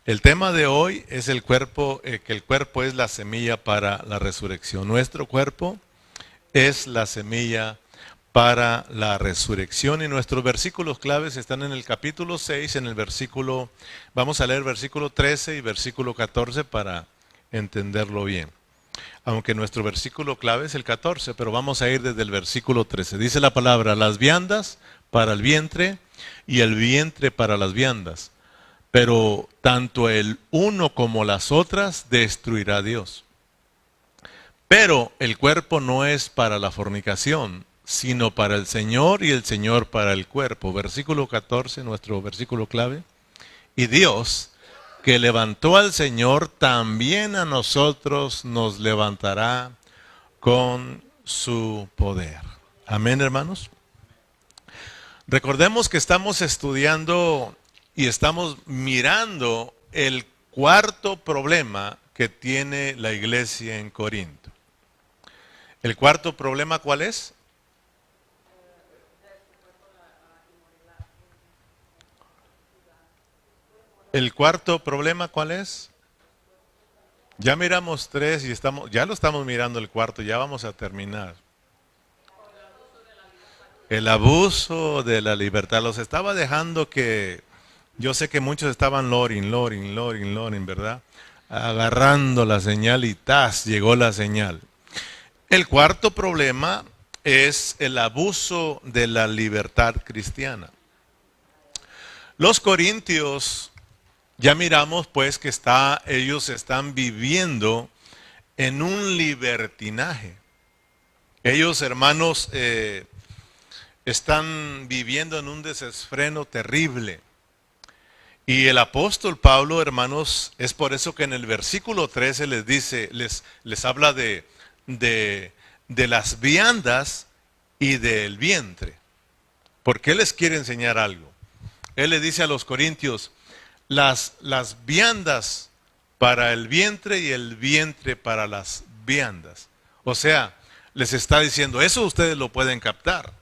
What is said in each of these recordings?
El tema de hoy es el cuerpo, que el cuerpo es la semilla para la resurrección. Nuestro cuerpo es la semilla para la resurrección y nuestros versículos claves están en el capítulo 6, en el versículo, vamos a leer versículo 13 y versículo 14 para entenderlo bien. Aunque nuestro versículo clave es el 14, pero vamos a ir desde el versículo 13. Dice la palabra, las viandas para el vientre y el vientre para las viandas. Pero tanto el uno como las otras destruirá Dios. Pero el cuerpo no es para la fornicación, sino para el Señor y el Señor para el cuerpo. Versículo 14, nuestro versículo clave. Y Dios, que levantó al Señor, también a nosotros nos levantará con su poder. Amén, hermanos. Recordemos que estamos estudiando y estamos mirando el cuarto problema que tiene la iglesia en Corinto. ¿El cuarto problema cuál es? ¿El cuarto problema cuál es? Ya miramos tres y ya lo estamos mirando el cuarto, ya vamos a terminar. El abuso de la libertad. Los estaba dejando que, yo sé que muchos estaban loring, ¿verdad? Agarrando la señal y ¡tas! Llegó la señal. El cuarto problema es el abuso de la libertad cristiana. Los corintios, ya miramos pues que ellos están viviendo en un libertinaje. Ellos, hermanos, están viviendo en un desenfreno terrible. Y el apóstol Pablo, hermanos, es por eso que en el versículo 13 les dice, les habla de las viandas y del vientre. Porque él les quiere enseñar algo. Él le dice a los corintios, las viandas para el vientre y el vientre para las viandas. O sea, les está diciendo, eso ustedes lo pueden captar.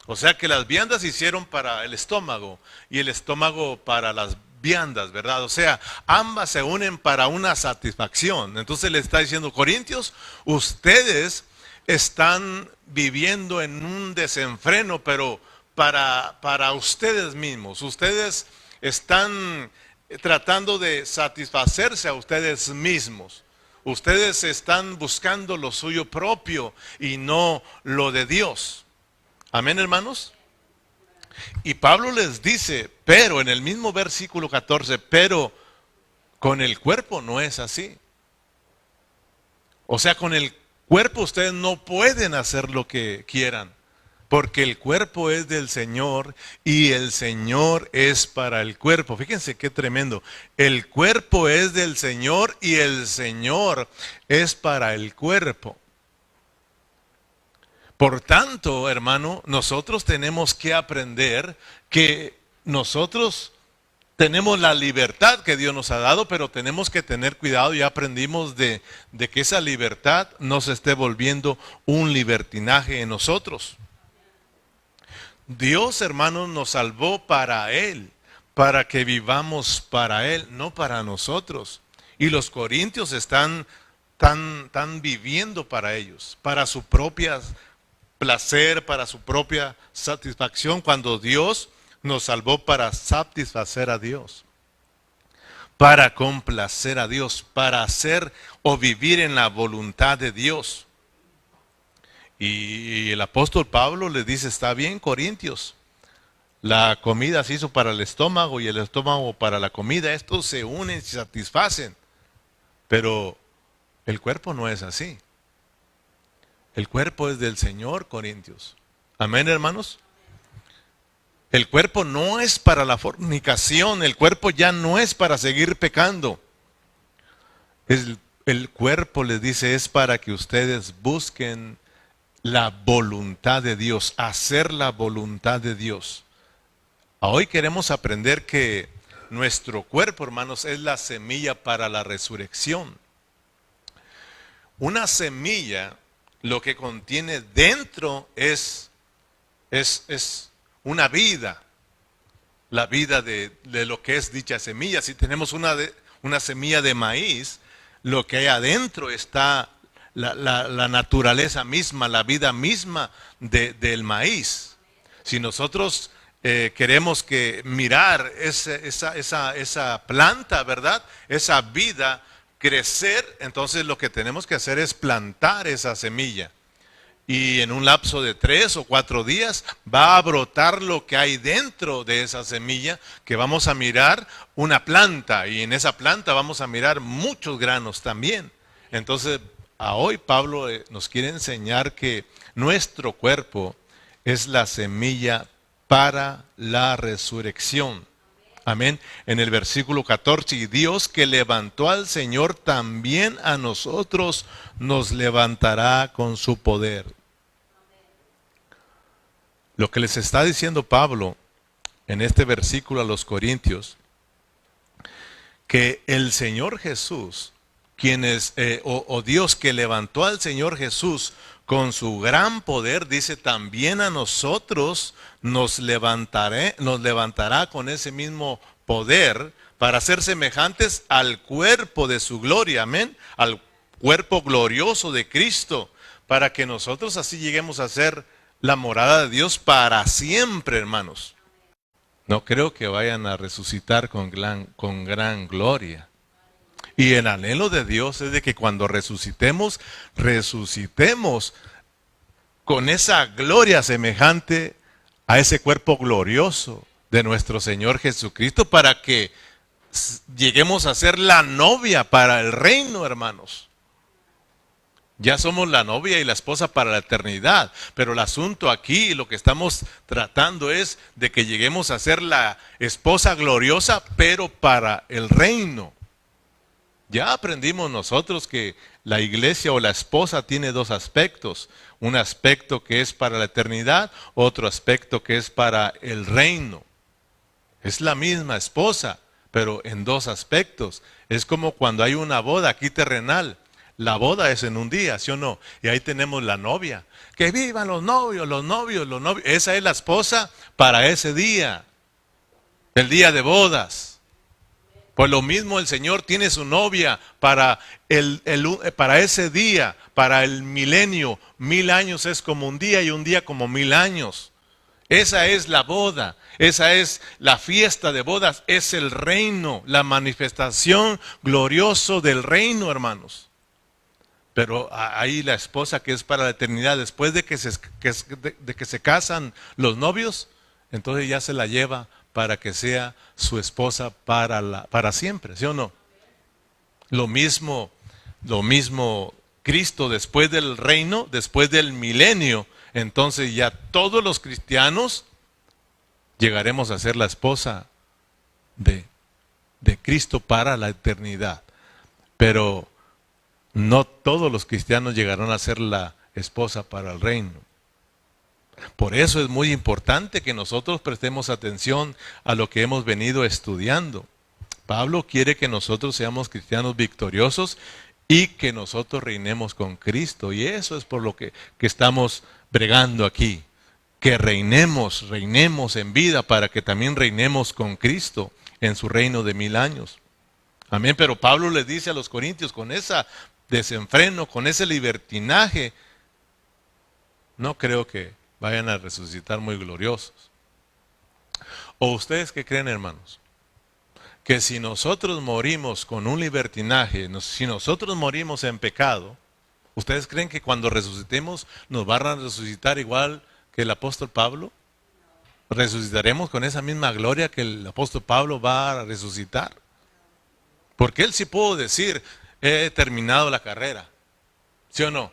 O sea que las viandas se hicieron para el estómago y el estómago para las viandas, ¿verdad? O sea, ambas se unen para una satisfacción. Entonces le está diciendo, Corintios, ustedes están viviendo en un desenfreno, pero para ustedes mismos. Ustedes están tratando de satisfacerse a ustedes mismos. Ustedes están buscando lo suyo propio y no lo de Dios. Amén, hermanos. Y Pablo les dice, pero en el mismo versículo 14, pero con el cuerpo no es así. O sea, con el cuerpo ustedes no pueden hacer lo que quieran, porque el cuerpo es del Señor y el Señor es para el cuerpo. Fíjense qué tremendo. El cuerpo es del Señor y el Señor es para el cuerpo. Por tanto, hermano, nosotros tenemos que aprender que nosotros tenemos la libertad que Dios nos ha dado, pero tenemos que tener cuidado. Ya aprendimos de que esa libertad no se esté volviendo un libertinaje en nosotros. Dios, hermanos, nos salvó para Él, para que vivamos para Él, no para nosotros. Y los corintios están viviendo para ellos, para su propia placer, para su propia satisfacción, cuando Dios nos salvó para satisfacer a Dios, para complacer a Dios, para hacer o vivir en la voluntad de Dios. Y el apóstol Pablo les dice, está bien, Corintios, la comida se hizo para el estómago y el estómago para la comida, estos se unen y se satisfacen, pero el cuerpo no es así. El cuerpo es del Señor, Corintios. Amén, hermanos. El cuerpo no es para la fornicación, el cuerpo ya no es para seguir pecando. El cuerpo, les dice, es para que ustedes busquen la voluntad de Dios, hacer la voluntad de Dios. Hoy queremos aprender que nuestro cuerpo, hermanos, es la semilla para la resurrección. Una semilla, lo que contiene dentro es una vida. la vida de lo que es dicha semilla. Si tenemos una semilla de maíz, lo que hay adentro está la naturaleza misma, la vida misma del maíz. Si nosotros queremos mirar esa planta, ¿verdad? Esa vida crecer, entonces lo que tenemos que hacer es plantar esa semilla. Y en un lapso de 3 o 4 días va a brotar lo que hay dentro de esa semilla, que vamos a mirar una planta, y en esa planta vamos a mirar muchos granos también. Entonces, a hoy Pablo nos quiere enseñar que nuestro cuerpo es la semilla para la resurrección. Amén. En el versículo 14, y Dios que levantó al Señor, también a nosotros nos levantará con su poder. Lo que les está diciendo Pablo en este versículo a los Corintios, que el Señor Jesús, o Dios que levantó al Señor Jesús con su gran poder, dice, también a nosotros nos levantará con ese mismo poder para ser semejantes al cuerpo de su gloria, amén, al cuerpo glorioso de Cristo, para que nosotros así lleguemos a ser la morada de Dios para siempre, hermanos. No creo que vayan a resucitar con gran gloria. Y el anhelo de Dios es de que cuando resucitemos con esa gloria semejante a ese cuerpo glorioso de nuestro Señor Jesucristo, para que lleguemos a ser la novia para el reino, hermanos. Ya somos la novia y la esposa para la eternidad, pero el asunto aquí, lo que estamos tratando es de que lleguemos a ser la esposa gloriosa, pero para el reino. Ya aprendimos nosotros que la iglesia o la esposa tiene 2 aspectos. Un aspecto que es para la eternidad, otro aspecto que es para el reino. Es la misma esposa, pero en 2 aspectos. Es como cuando hay una boda aquí terrenal. La boda es en un día, ¿sí o no? Y ahí tenemos la novia. Que vivan los novios, los novios, los novios. Esa es la esposa para ese día. El día de bodas. Pues lo mismo el Señor tiene su novia para ese día, para el milenio. 1000 años es como un día y un día como 1000 años. Esa es la boda, esa es la fiesta de bodas, es el reino, la manifestación glorioso del reino, hermanos. Pero ahí la esposa que es para la eternidad, después de que se casan los novios, entonces ya se la lleva para que sea su esposa para siempre, ¿sí o no? Lo mismo Cristo después del reino, después del milenio, entonces ya todos los cristianos llegaremos a ser la esposa de Cristo para la eternidad. Pero no todos los cristianos llegarán a ser la esposa para el reino. Por eso es muy importante que nosotros prestemos atención a lo que hemos venido estudiando. Pablo quiere que nosotros seamos cristianos victoriosos y que nosotros reinemos con Cristo. Y eso es por lo que estamos bregando aquí. Que reinemos en vida para que también reinemos con Cristo en su reino de 1000 años. Amén. Pero Pablo les dice a los corintios, con ese desenfreno, con ese libertinaje, no creo que vayan a resucitar muy gloriosos. ¿O ustedes qué creen, hermanos? Que si nosotros morimos con un libertinaje, si nosotros morimos en pecado, ¿ustedes creen que cuando resucitemos nos van a resucitar igual que el apóstol Pablo? ¿Resucitaremos con esa misma gloria que el apóstol Pablo va a resucitar? Porque él sí pudo decir, he terminado la carrera, ¿sí o no?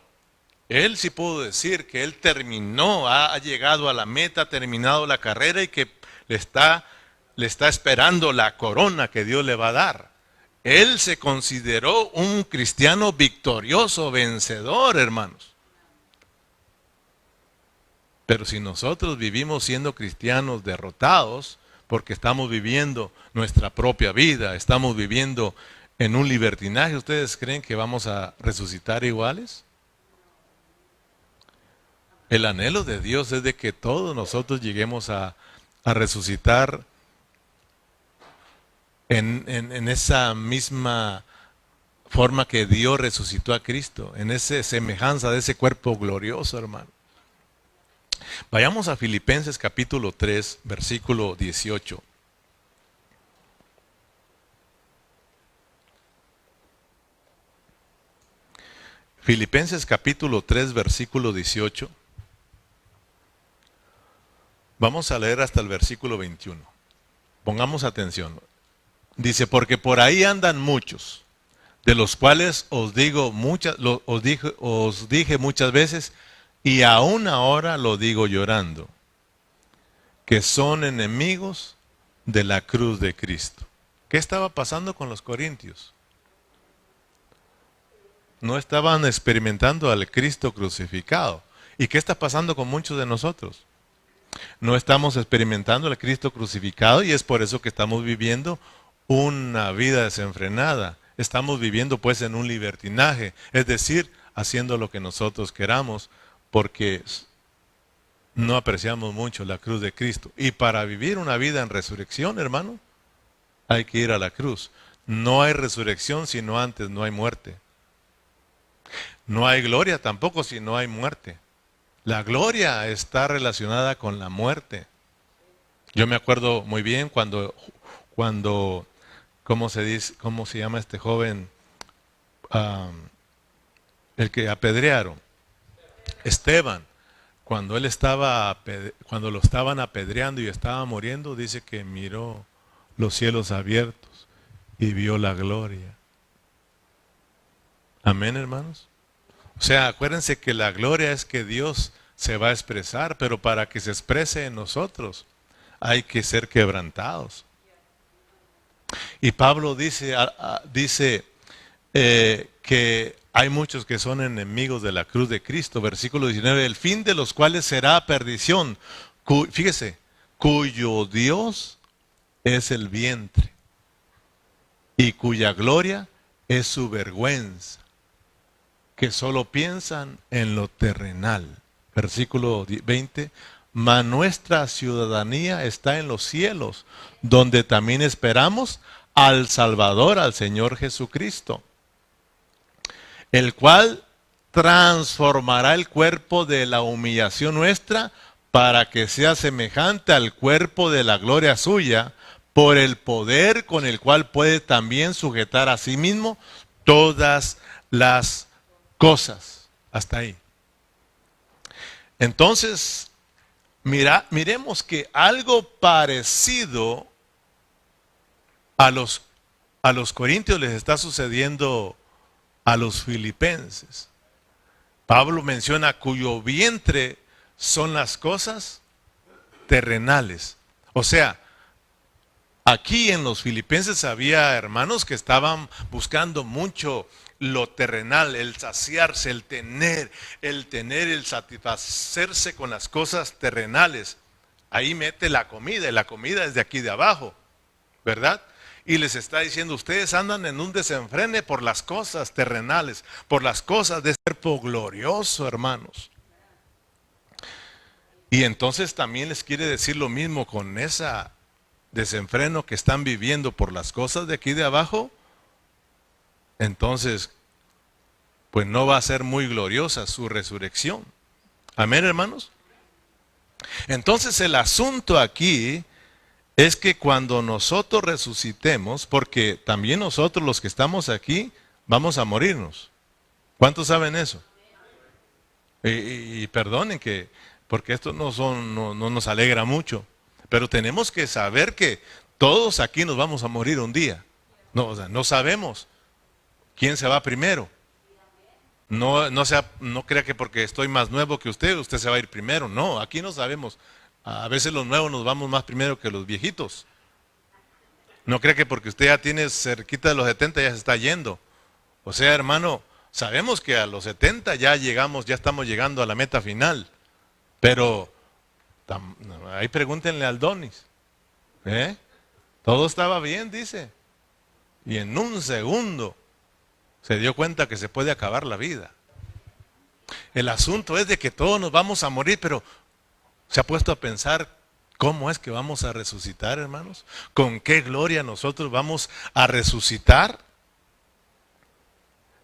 Él sí pudo decir que él terminó, ha llegado a la meta, ha terminado la carrera y que le está esperando la corona que Dios le va a dar. Él se consideró un cristiano victorioso, vencedor, hermanos. Pero si nosotros vivimos siendo cristianos derrotados, porque estamos viviendo nuestra propia vida, estamos viviendo en un libertinaje, ¿ustedes creen que vamos a resucitar iguales? El anhelo de Dios es de que todos nosotros lleguemos a resucitar en esa misma forma que Dios resucitó a Cristo, en esa semejanza de ese cuerpo glorioso, hermano. Vayamos a Filipenses capítulo 3, versículo 18. Filipenses capítulo 3, versículo 18. Vamos a leer hasta el versículo 21. Pongamos atención. Dice, porque por ahí andan muchos, de los cuales os dije muchas veces, y aún ahora lo digo llorando, que son enemigos de la cruz de Cristo. ¿Qué estaba pasando con los corintios? No estaban experimentando al Cristo crucificado. ¿Y qué está pasando con muchos de nosotros? No estamos experimentando al Cristo crucificado y es por eso que estamos viviendo una vida desenfrenada. Estamos viviendo pues en un libertinaje, es decir, haciendo lo que nosotros queramos porque no apreciamos mucho la cruz de Cristo. Y para vivir una vida en resurrección, hermano, hay que ir a la cruz. No hay resurrección si no antes no hay muerte. No hay gloria tampoco si no hay muerte. La gloria está relacionada con la muerte. Yo me acuerdo muy bien cuando ¿cómo se dice? ¿Cómo se llama este joven? El que apedrearon. Esteban. Cuando lo estaban apedreando y estaba muriendo, dice que miró los cielos abiertos y vio la gloria. Amén, hermanos. O sea, acuérdense que la gloria es que Dios se va a expresar, pero para que se exprese en nosotros hay que ser quebrantados. Y Pablo dice que hay muchos que son enemigos de la cruz de Cristo. Versículo 19, el fin de los cuales será perdición. Fíjese, cuyo Dios es el vientre y cuya gloria es su vergüenza, que solo piensan en lo terrenal. Versículo 20, mas nuestra ciudadanía está en los cielos, donde también esperamos al Salvador, al Señor Jesucristo, el cual transformará el cuerpo de la humillación nuestra para que sea semejante al cuerpo de la gloria suya, por el poder con el cual puede también sujetar a sí mismo todas las cosas. Hasta ahí. Entonces, miremos que algo parecido a los corintios les está sucediendo a los filipenses. Pablo menciona cuyo vientre son las cosas terrenales. O sea, aquí en los filipenses había hermanos que estaban buscando mucho lo terrenal, el saciarse, el tener, el satisfacerse con las cosas terrenales. Ahí mete la comida, y la comida es de aquí de abajo, ¿verdad? Y les está diciendo, ustedes andan en un desenfrene por las cosas terrenales, por las cosas de ese cuerpo glorioso, hermanos. Y entonces también les quiere decir lo mismo con esa desenfreno que están viviendo por las cosas de aquí de abajo. Entonces, pues no va a ser muy gloriosa su resurrección. Amén, hermanos. Entonces el asunto aquí es que cuando nosotros resucitemos, porque también nosotros los que estamos aquí vamos a morirnos. ¿Cuántos saben eso? Y perdonen que, porque esto no nos alegra mucho, pero tenemos que saber que todos aquí nos vamos a morir un día. No, o sea, no sabemos quién se va primero. No crea que porque estoy más nuevo que usted se va a ir primero. No, aquí no sabemos. A veces los nuevos nos vamos más primero que los viejitos. No crea que porque usted ya tiene cerquita de los 70 ya se está yendo. O sea, hermano, sabemos que a los 70 ya estamos llegando a la meta final. Pero ahí pregúntenle al Donis. Todo estaba bien, dice. Y en un segundo se dio cuenta que se puede acabar la vida. El asunto es de que todos nos vamos a morir, pero se ha puesto a pensar ¿Cómo es que vamos a resucitar, hermanos? ¿Con qué gloria nosotros vamos a resucitar?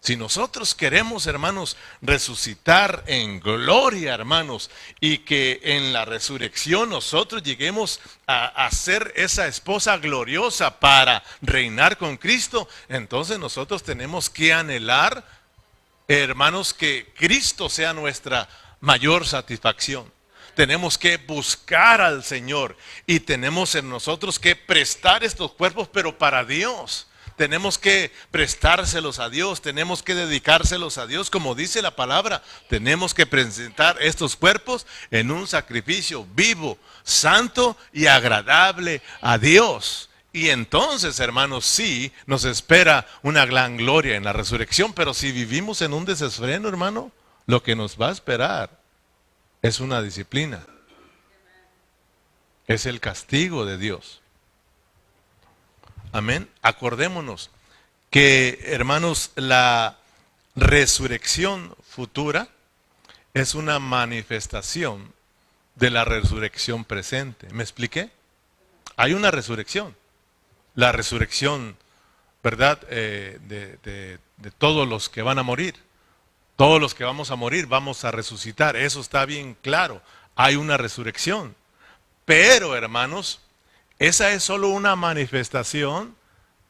Si nosotros queremos, hermanos, resucitar en gloria, hermanos, y que en la resurrección nosotros lleguemos a ser esa esposa gloriosa para reinar con Cristo, entonces nosotros tenemos que anhelar, hermanos, que Cristo sea nuestra mayor satisfacción. Tenemos que buscar al Señor y tenemos en nosotros que prestar estos cuerpos, pero para Dios. Tenemos que prestárselos a Dios, tenemos que dedicárselos a Dios, como dice la palabra. Tenemos que presentar estos cuerpos en un sacrificio vivo, santo y agradable a Dios. Y entonces, hermanos, sí, nos espera una gran gloria en la resurrección, pero si vivimos en un desenfreno, hermano, lo que nos va a esperar es una disciplina. Es el castigo de Dios. Amén. Acordémonos que, hermanos, la resurrección futura es una manifestación de la resurrección presente. ¿Me expliqué? Hay una resurrección. La resurrección, ¿verdad? De todos los que van a morir. Todos los que vamos a morir vamos a resucitar. Eso está bien claro. Hay una resurrección. Pero, hermanos, esa es solo una manifestación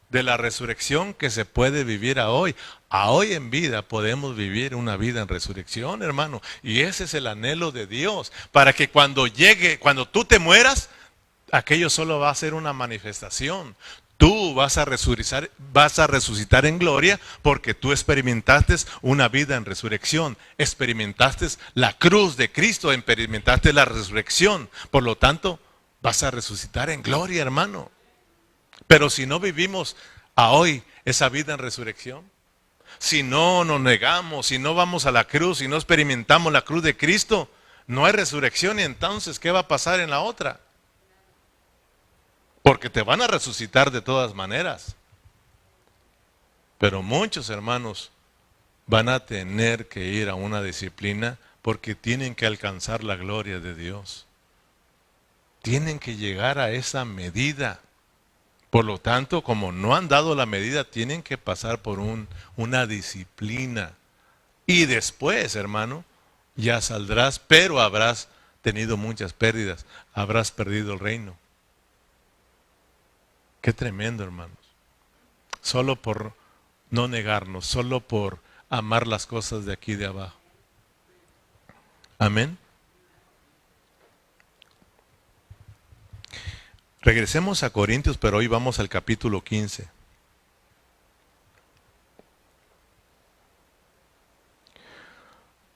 de la resurrección que se puede vivir a hoy. A hoy en vida podemos vivir una vida en resurrección, hermano. Y ese es el anhelo de Dios. Para que cuando llegue, cuando tú te mueras, aquello solo va a ser una manifestación. Tú vas a resucitar en gloria porque tú experimentaste una vida en resurrección. Experimentaste la cruz de Cristo, experimentaste la resurrección. Por lo tanto, vas a resucitar en gloria, hermano. Pero si no vivimos a hoy esa vida en resurrección, si no nos negamos, si no vamos a la cruz, si no experimentamos la cruz de Cristo, no hay resurrección. Y entonces, ¿qué va a pasar en la otra? Porque te van a resucitar de todas maneras. Pero muchos hermanos van a tener que ir a una disciplina porque tienen que alcanzar la gloria de Dios. Tienen que llegar a esa medida. Por lo tanto, como no han dado la medida, tienen que pasar por una disciplina. Y después, hermano, ya saldrás, pero habrás tenido muchas pérdidas. Habrás perdido el reino. Qué tremendo, hermanos. Solo por no negarnos, solo por amar las cosas de aquí de abajo. Amén. Regresemos a Corintios, pero hoy vamos al capítulo 15.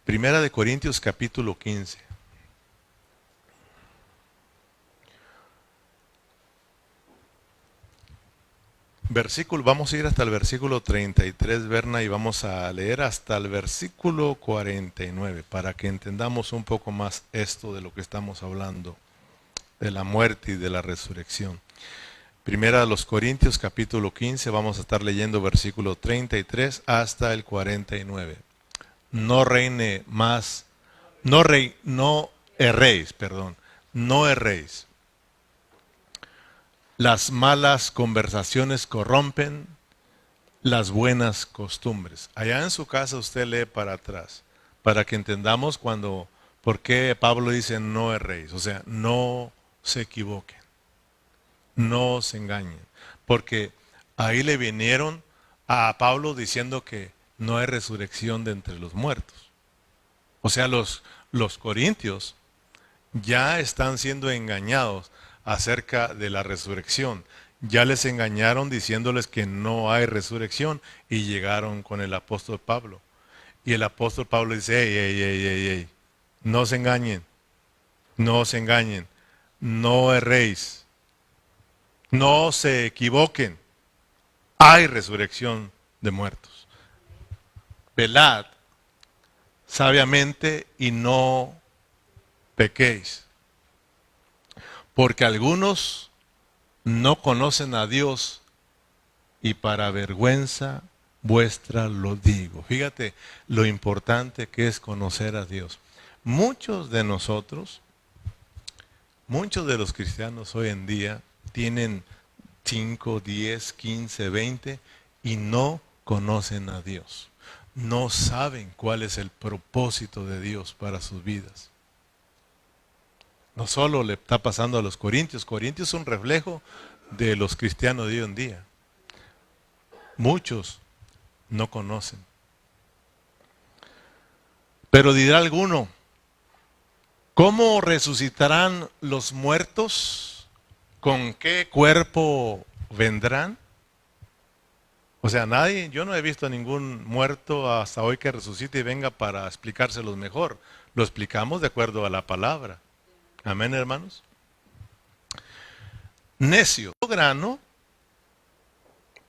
Primera de Corintios, capítulo 15. Vamos a ir hasta el versículo 33, Berna, y vamos a leer hasta el versículo 49, para que entendamos un poco más esto de lo que estamos hablando, de la muerte y de la resurrección. Primera de los Corintios, capítulo 15, vamos a estar leyendo versículo 33 hasta el 49. No reine más, no erréis. No erréis. Las malas conversaciones corrompen las buenas costumbres. Allá en su casa usted lee para atrás, para que entendamos por qué Pablo dice no erréis. O sea, no se equivoquen, no se engañen. Porque ahí le vinieron a Pablo diciendo que no hay resurrección de entre los muertos. O sea, los corintios ya están siendo engañados acerca de la resurrección. Ya les engañaron diciéndoles que no hay resurrección y llegaron con el apóstol Pablo. Y el apóstol Pablo dice, ey, no se engañen, no se engañen, no erréis, no se equivoquen, hay resurrección de muertos. Velad sabiamente y no pequéis. Porque algunos no conocen a Dios y para vergüenza vuestra lo digo. Fíjate lo importante que es conocer a Dios. Muchos de nosotros Muchos de los cristianos hoy en día tienen 5, 10, 15, 20 y no conocen a Dios. No saben cuál es el propósito de Dios para sus vidas. No solo le está pasando a los corintios. Corintios es un reflejo de los cristianos de hoy en día. Muchos no conocen. Pero dirá alguno, ¿cómo resucitarán los muertos? ¿Con qué cuerpo vendrán? O sea, yo no he visto a ningún muerto hasta hoy que resucite y venga para explicárselos mejor. Lo explicamos de acuerdo a la palabra. Amén, hermanos. Necio, grano,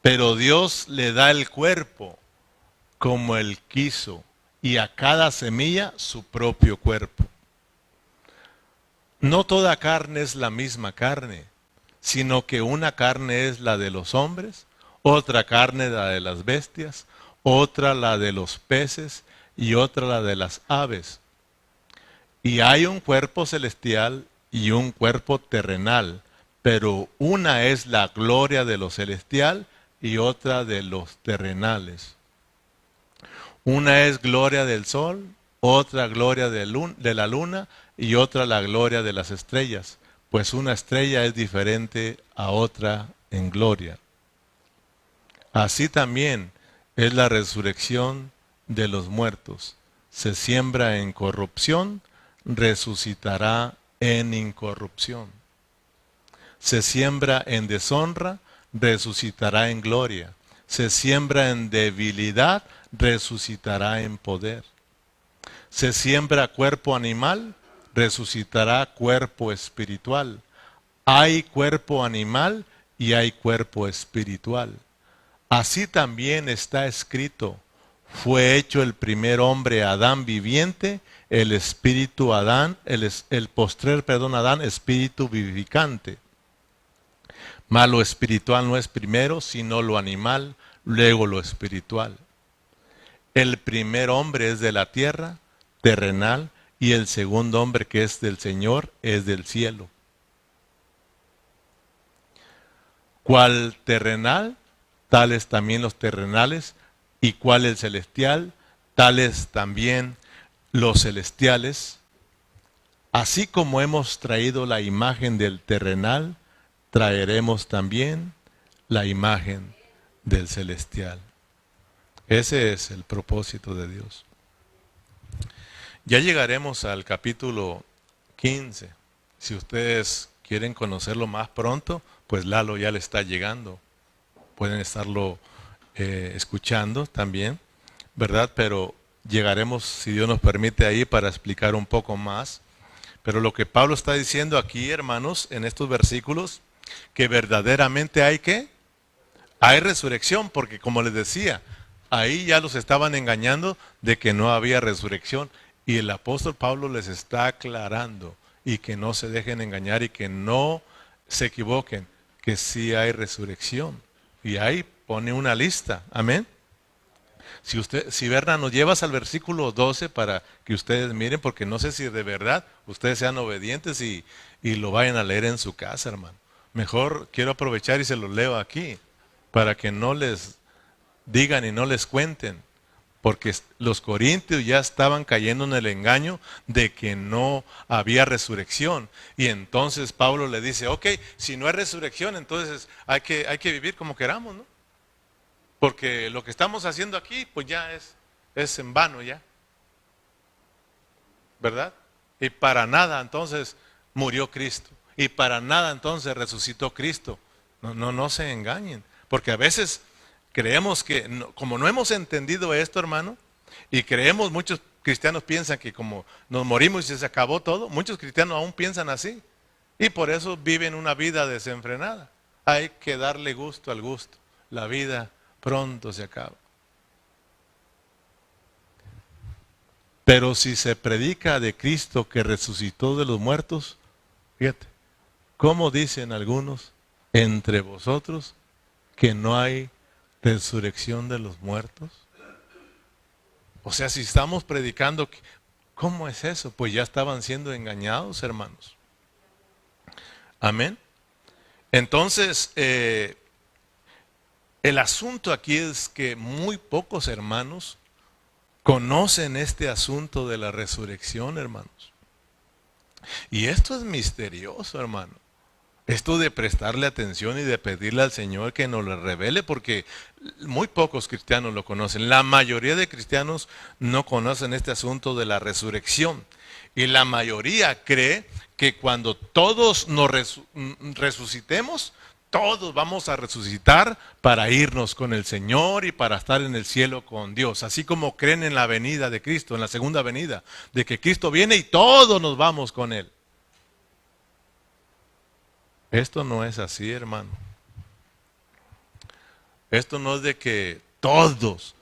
pero Dios le da el cuerpo como Él quiso, y a cada semilla su propio cuerpo. No toda carne es la misma carne, sino que una carne es la de los hombres, otra carne la de las bestias, otra la de los peces y otra la de las aves. Y hay un cuerpo celestial y un cuerpo terrenal, pero una es la gloria de lo celestial y otra de los terrenales. Una es gloria del sol, otra gloria de la luna y otra la gloria de las estrellas, pues una estrella es diferente a otra en gloria. Así también es la resurrección de los muertos. Se siembra en corrupción, resucitará en incorrupción. Se siembra en deshonra, resucitará en gloria. Se siembra en debilidad, resucitará en poder. Se siembra cuerpo animal, resucitará cuerpo espiritual. Hay cuerpo animal y hay cuerpo espiritual. Así también está escrito, fue hecho el primer hombre Adán viviente, el espíritu Adán, el postrer Adán, espíritu vivificante. Mas lo espiritual no es primero, sino lo animal, luego lo espiritual. El primer hombre es de la tierra, terrenal, y el segundo hombre que es del Señor es del cielo. ¿Cuál terrenal? Tales también los terrenales, y cuál el celestial, tales también los celestiales. Así como hemos traído la imagen del terrenal, traeremos también la imagen del celestial. Ese es el propósito de Dios. Ya llegaremos al capítulo 15. Si ustedes quieren conocerlo más pronto, pues Lalo ya le está llegando. Pueden estarlo escuchando también, ¿verdad? Pero llegaremos, si Dios nos permite, ahí para explicar un poco más. Pero lo que Pablo está diciendo aquí, hermanos, en estos versículos, que verdaderamente hay resurrección, porque como les decía, ahí ya los estaban engañando de que no había resurrección. Y el apóstol Pablo les está aclarando y que no se dejen engañar y que no se equivoquen, que sí hay resurrección. Y ahí pone una lista, amén. Si Berna nos llevas al versículo 12 para que ustedes miren, porque no sé si de verdad ustedes sean obedientes y lo vayan a leer en su casa, hermano. Mejor quiero aprovechar y se los leo aquí, para que no les digan y no les cuenten, porque los corintios ya estaban cayendo en el engaño de que no había resurrección. Y entonces Pablo le dice, ok, si no hay resurrección, entonces hay que vivir como queramos, ¿no? Porque lo que estamos haciendo aquí, pues ya es en vano ya. ¿Verdad? Y para nada entonces murió Cristo. Y para nada entonces resucitó Cristo. No se engañen. Porque a veces creemos que, como no hemos entendido esto, hermano, y creemos, muchos cristianos piensan que como nos morimos y se acabó todo, muchos cristianos aún piensan así. Y por eso viven una vida desenfrenada. Hay que darle gusto al gusto. La vida pronto se acaba. Pero si se predica de Cristo que resucitó de los muertos, fíjate, ¿cómo dicen algunos entre vosotros que no hay resurrección de los muertos? O sea, si estamos predicando, ¿cómo es eso? Pues ya estaban siendo engañados, hermanos. Amén. Entonces, el asunto aquí es que muy pocos hermanos conocen este asunto de la resurrección, hermanos. Y esto es misterioso, hermano. Esto de prestarle atención y de pedirle al Señor que nos lo revele, porque muy pocos cristianos lo conocen. La mayoría de cristianos no conocen este asunto de la resurrección. Y la mayoría cree que cuando todos nos resucitemos, todos vamos a resucitar para irnos con el Señor y para estar en el cielo con Dios. Así como creen en la venida de Cristo, en la segunda venida, de que Cristo viene y todos nos vamos con Él. Esto no es así, hermano. Esto no es de que todos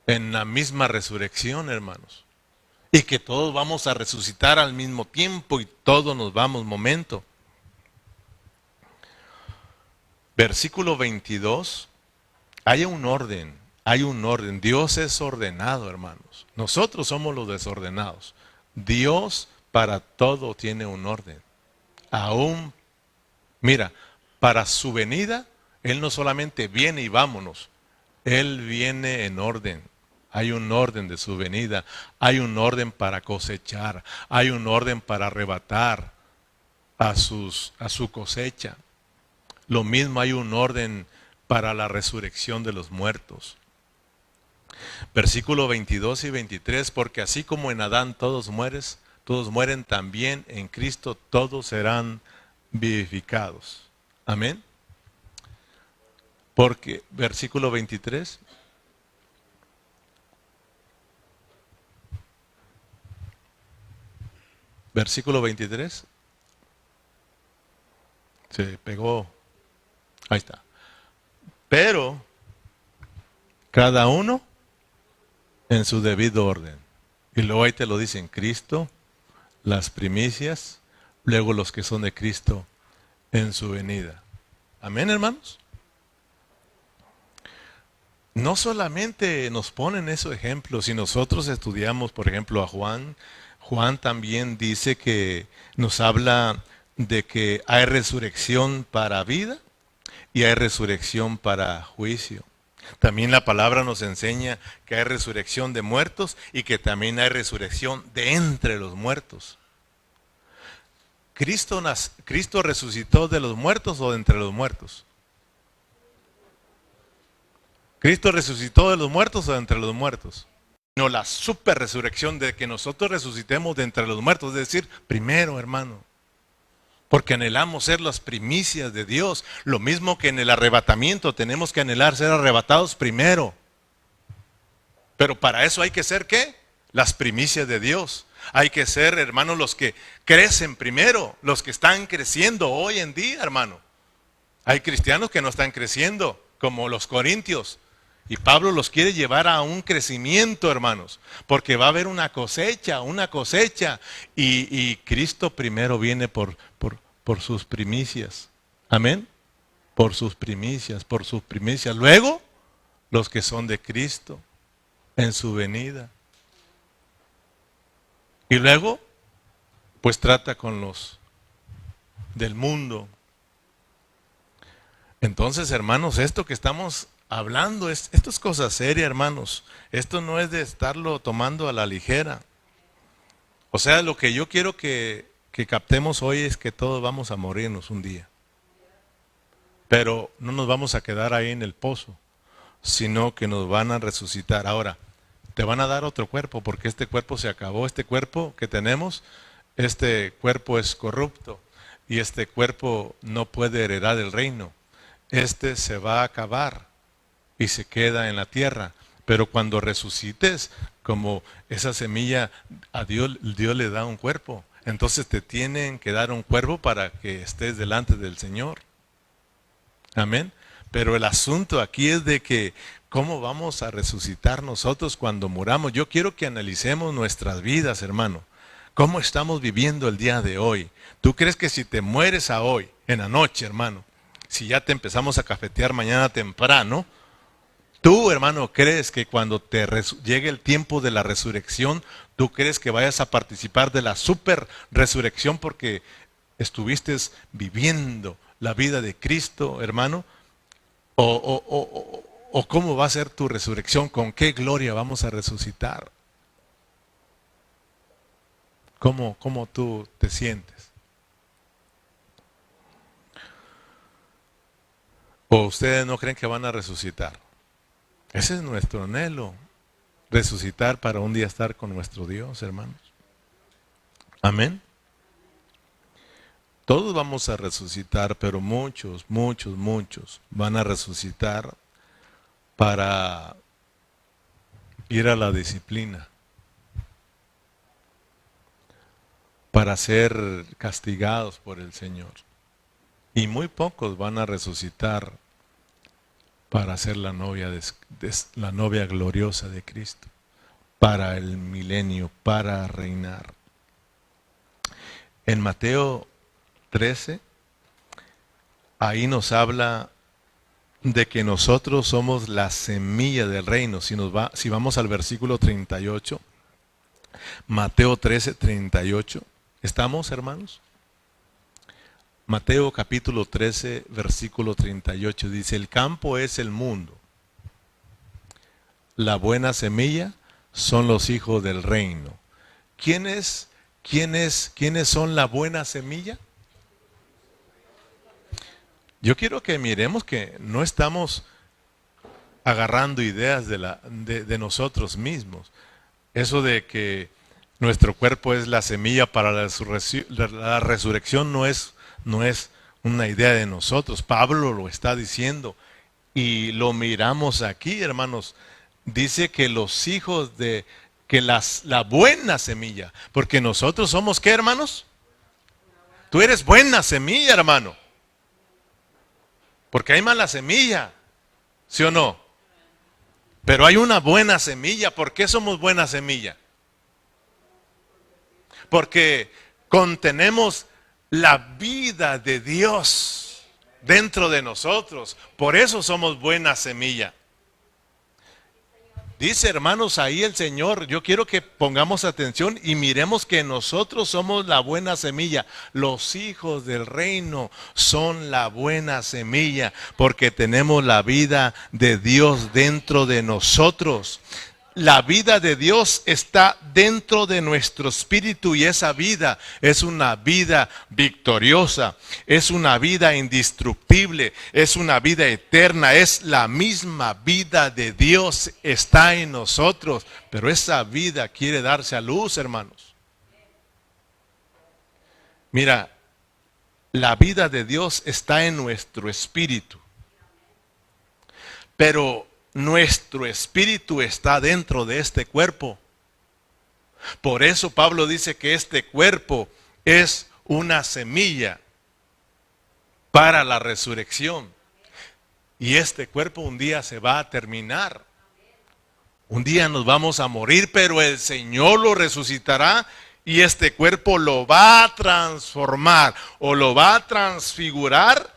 en la misma resurrección, hermanos. Y que todos vamos a resucitar al mismo tiempo y todos nos vamos momento. Versículo 22, hay un orden. Dios es ordenado, hermanos. Nosotros somos los desordenados. Dios para todo tiene un orden. Aún, mira, para su venida, Él no solamente viene y vámonos. Él viene en orden. Hay un orden de su venida. Hay un orden para cosechar. Hay un orden para arrebatar a su cosecha. Lo mismo hay un orden para la resurrección de los muertos. Versículo 22 y 23, porque así como en Adán todos mueren, también en Cristo todos serán vivificados. Amén. Porque, versículo 23. Versículo 23. Se pegó. Ahí está. Pero cada uno en su debido orden. Y luego ahí te lo dicen: Cristo, las primicias, luego los que son de Cristo en su venida. Amén, hermanos. No solamente nos ponen esos ejemplos, si nosotros estudiamos, por ejemplo, a Juan, Juan también dice que nos habla de que hay resurrección para vida y hay resurrección para juicio. También la palabra nos enseña que hay resurrección de muertos y que también hay resurrección de entre los muertos. ¿Cristo resucitó de los muertos o de entre los muertos? ¿Cristo resucitó de los muertos o de entre los muertos? No, la super resurrección de que nosotros resucitemos de entre los muertos, es decir, primero, hermano. Porque anhelamos ser las primicias de Dios. Lo mismo que en el arrebatamiento tenemos que anhelar ser arrebatados primero. Pero para eso hay que ser, ¿qué? Las primicias de Dios. Hay que ser, hermanos, los que crecen primero, los que están creciendo hoy en día, hermano. Hay cristianos que no están creciendo, como los corintios. Y Pablo los quiere llevar a un crecimiento, hermanos, porque va a haber una cosecha. Y Cristo primero viene por sus primicias. Amén. Por sus primicias. Luego, los que son de Cristo en su venida. Y luego, pues trata con los del mundo. Entonces, hermanos, esto que estamos hablando, esto es cosa seria, hermanos. Esto no es de estarlo tomando a la ligera. O sea, lo que yo quiero que captemos hoy es que todos vamos a morirnos un día. Pero no nos vamos a quedar ahí en el pozo, sino que nos van a resucitar. Ahora, te van a dar otro cuerpo, porque este cuerpo se acabó. Este cuerpo que tenemos, este cuerpo es corrupto y este cuerpo no puede heredar el reino. Este se va a acabar y se queda en la tierra. Pero cuando resucites, como esa semilla, a Dios le da un cuerpo. Entonces te tienen que dar un cuerpo para que estés delante del Señor. Amén. Pero el asunto aquí es de que ¿cómo vamos a resucitar nosotros cuando muramos? Yo quiero que analicemos nuestras vidas, hermano. ¿Cómo estamos viviendo el día de hoy? ¿Tú crees que si te mueres a hoy, en la noche, hermano, si ya te empezamos a cafetear mañana temprano, tú, hermano, crees que cuando te llegue el tiempo de la resurrección, ¿Tú crees que vayas a participar de la super resurrección porque estuviste viviendo la vida de Cristo, hermano? ¿O cómo va a ser tu resurrección? ¿Con qué gloria vamos a resucitar? ¿Cómo tú te sientes? ¿O ustedes no creen que van a resucitar? Ese es nuestro anhelo, resucitar para un día estar con nuestro Dios, hermanos. Amén. Todos vamos a resucitar, pero muchos van a resucitar para ir a la disciplina, para ser castigados por el Señor. Y muy pocos van a resucitar para ser la novia gloriosa de Cristo, para el milenio, para reinar. En Mateo 13, ahí nos habla de que nosotros somos la semilla del reino. Si vamos al versículo 38, Mateo 13, 38. ¿Estamos, hermanos? Mateo capítulo 13, versículo 38 dice: el campo es el mundo. La buena semilla son los hijos del reino. ¿Quiénes son la buena semilla? Yo quiero que miremos que no estamos agarrando ideas de nosotros mismos. Eso de que nuestro cuerpo es la semilla para la resurrección no es una idea de nosotros. Pablo lo está diciendo y lo miramos aquí, hermanos. Dice que los hijos la buena semilla, porque nosotros somos, ¿qué, hermanos? Tú eres buena semilla, hermano. Porque hay mala semilla, ¿sí o no? Pero hay una buena semilla. ¿Por qué somos buena semilla? Porque contenemos la vida de Dios dentro de nosotros. Por eso somos buena semilla. Dice, hermanos, ahí el Señor, yo quiero que pongamos atención y miremos que nosotros somos la buena semilla. Los hijos del reino son la buena semilla porque tenemos la vida de Dios dentro de nosotros. La vida de Dios está dentro de nuestro espíritu y esa vida es una vida victoriosa, es una vida indestructible, es una vida eterna, es la misma vida de Dios, está en nosotros, pero esa vida quiere darse a luz, hermanos. Mira, la vida de Dios está en nuestro espíritu, pero nuestro espíritu está dentro de este cuerpo. Por eso Pablo dice que este cuerpo es una semilla para la resurrección. Y este cuerpo un día se va a terminar. Un día nos vamos a morir, pero el Señor lo resucitará y este cuerpo lo va a transformar o lo va a transfigurar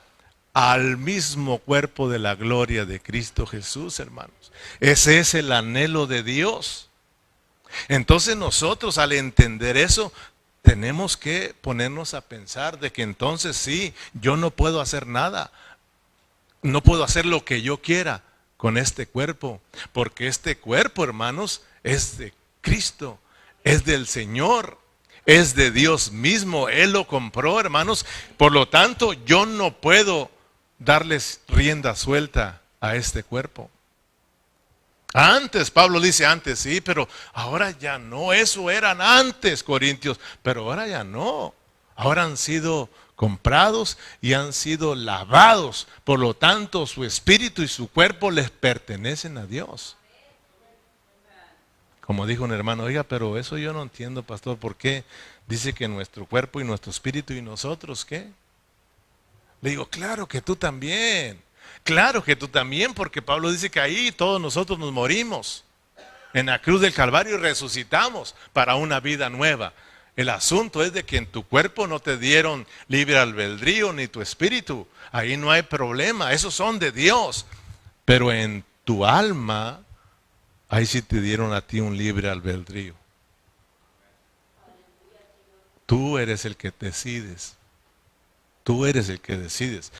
al mismo cuerpo de la gloria de Cristo Jesús, hermanos. Ese es el anhelo de Dios. Entonces nosotros al entender eso, tenemos que ponernos a pensar de que entonces sí, yo no puedo hacer nada. No puedo hacer lo que yo quiera con este cuerpo. Porque este cuerpo, hermanos, es de Cristo, es del Señor. Es de Dios mismo. Él lo compró, hermanos. Por lo tanto, yo no puedo darles rienda suelta a este cuerpo. Antes, Pablo dice antes, sí, pero ahora ya no. Eso eran antes, Corintios, pero ahora ya no. Ahora han sido comprados y han sido lavados. Por lo tanto, su espíritu y su cuerpo les pertenecen a Dios. Como dijo un hermano, oiga, pero eso yo no entiendo, pastor, ¿por qué dice que nuestro cuerpo y nuestro espíritu y nosotros qué? Le digo, claro que tú también, porque Pablo dice que ahí todos nosotros nos morimos. En la cruz del Calvario y resucitamos para una vida nueva. El asunto es de que en tu cuerpo no te dieron libre albedrío ni tu espíritu. Ahí no hay problema, esos son de Dios. Pero en tu alma, ahí sí te dieron a ti un libre albedrío. Tú eres el que decides. Tú eres el que decides.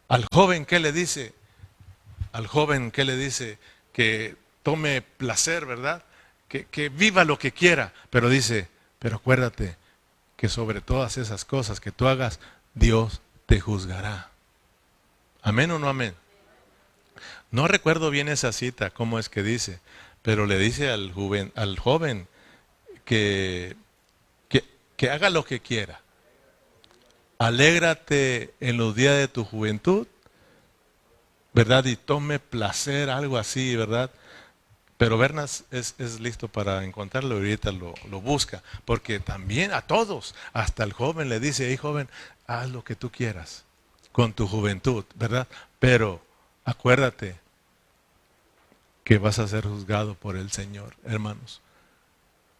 Al joven, ¿qué le dice? Al joven, ¿qué le dice? Que tome placer, ¿verdad? Que viva lo que quiera. Pero dice, pero acuérdate que sobre todas esas cosas que tú hagas, Dios te juzgará. ¿Amén o no amén? No recuerdo bien esa cita, cómo es que dice, pero le dice al joven que, que haga lo que quiera. Alégrate en los días de tu juventud, ¿verdad? Y tome placer, algo así, ¿verdad? Pero Bernas es listo para encontrarlo y ahorita lo busca. Porque también a todos, hasta el joven le dice, hey joven, haz lo que tú quieras con tu juventud, ¿verdad? Pero acuérdate que vas a ser juzgado por el Señor, hermanos.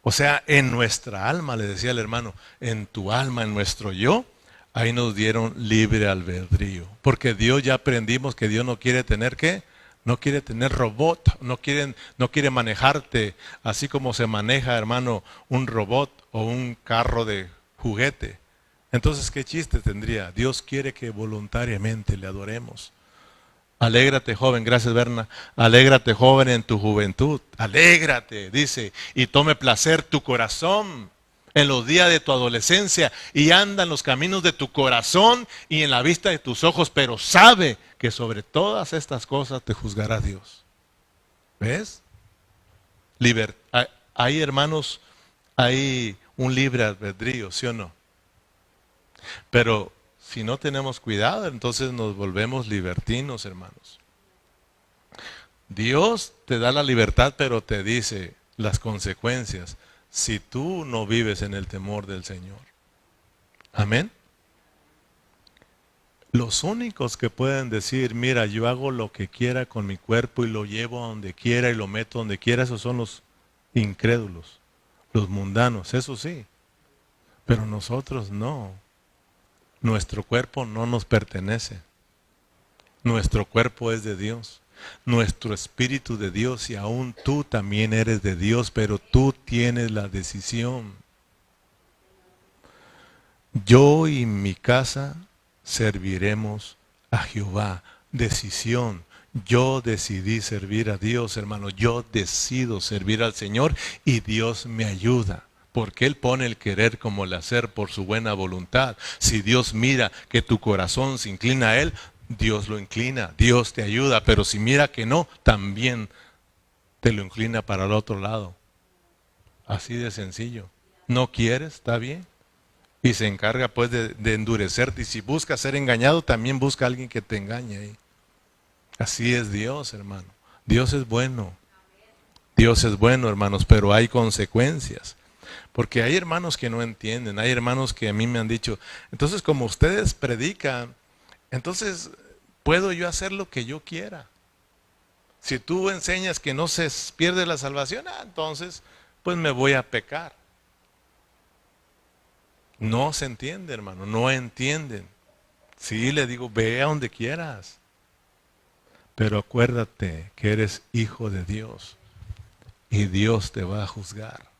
O sea, en nuestra alma, le decía el hermano, en tu alma, en nuestro yo, ahí nos dieron libre albedrío. Porque Dios ya aprendimos que Dios no quiere tener ¿qué? No quiere tener robot, no quiere manejarte así como se maneja, hermano, un robot o un carro de juguete. Entonces, ¿qué chiste tendría? Dios quiere que voluntariamente le adoremos. Alégrate, joven, gracias Berna. Alégrate, joven, en tu juventud. Alégrate, dice, y tome placer tu corazón en los días de tu adolescencia y anda en los caminos de tu corazón y en la vista de tus ojos, pero sabe que sobre todas estas cosas te juzgará Dios. ¿Ves? Hay, hermanos, hay un libre albedrío, ¿sí o no? Pero si no tenemos cuidado, entonces nos volvemos libertinos, hermanos. Dios te da la libertad, pero te dice las consecuencias si tú no vives en el temor del Señor. Amén. Los únicos que pueden decir, mira, yo hago lo que quiera con mi cuerpo y lo llevo a donde quiera y lo meto donde quiera, esos son los incrédulos, los mundanos, eso sí. Pero nosotros no. Nuestro cuerpo no nos pertenece. Nuestro cuerpo es de Dios. Nuestro espíritu de Dios y aún tú también eres de Dios, pero tú tienes la decisión. Yo y mi casa serviremos a Jehová. Decisión. Yo decidí servir a Dios, hermano. Yo decido servir al Señor y Dios me ayuda. Porque Él pone el querer como el hacer por su buena voluntad. Si Dios mira que tu corazón se inclina a Él, Dios lo inclina, Dios te ayuda. Pero si mira que no, también te lo inclina para el otro lado. Así de sencillo. ¿No quieres? ¿Está bien? Y se encarga pues de endurecerte. Y si buscas ser engañado, también busca a alguien que te engañe ahí. Así es Dios, hermano. Dios es bueno. Dios es bueno, hermanos, pero hay consecuencias. Porque hay hermanos que no entienden, hay hermanos que a mí me han dicho, entonces como ustedes predican, entonces puedo yo hacer lo que yo quiera. Si tú enseñas que no se pierde la salvación, entonces pues me voy a pecar. No se entiende, hermano, no entienden. Sí, le digo, ve a donde quieras. Pero acuérdate que eres hijo de Dios y Dios te va a juzgar.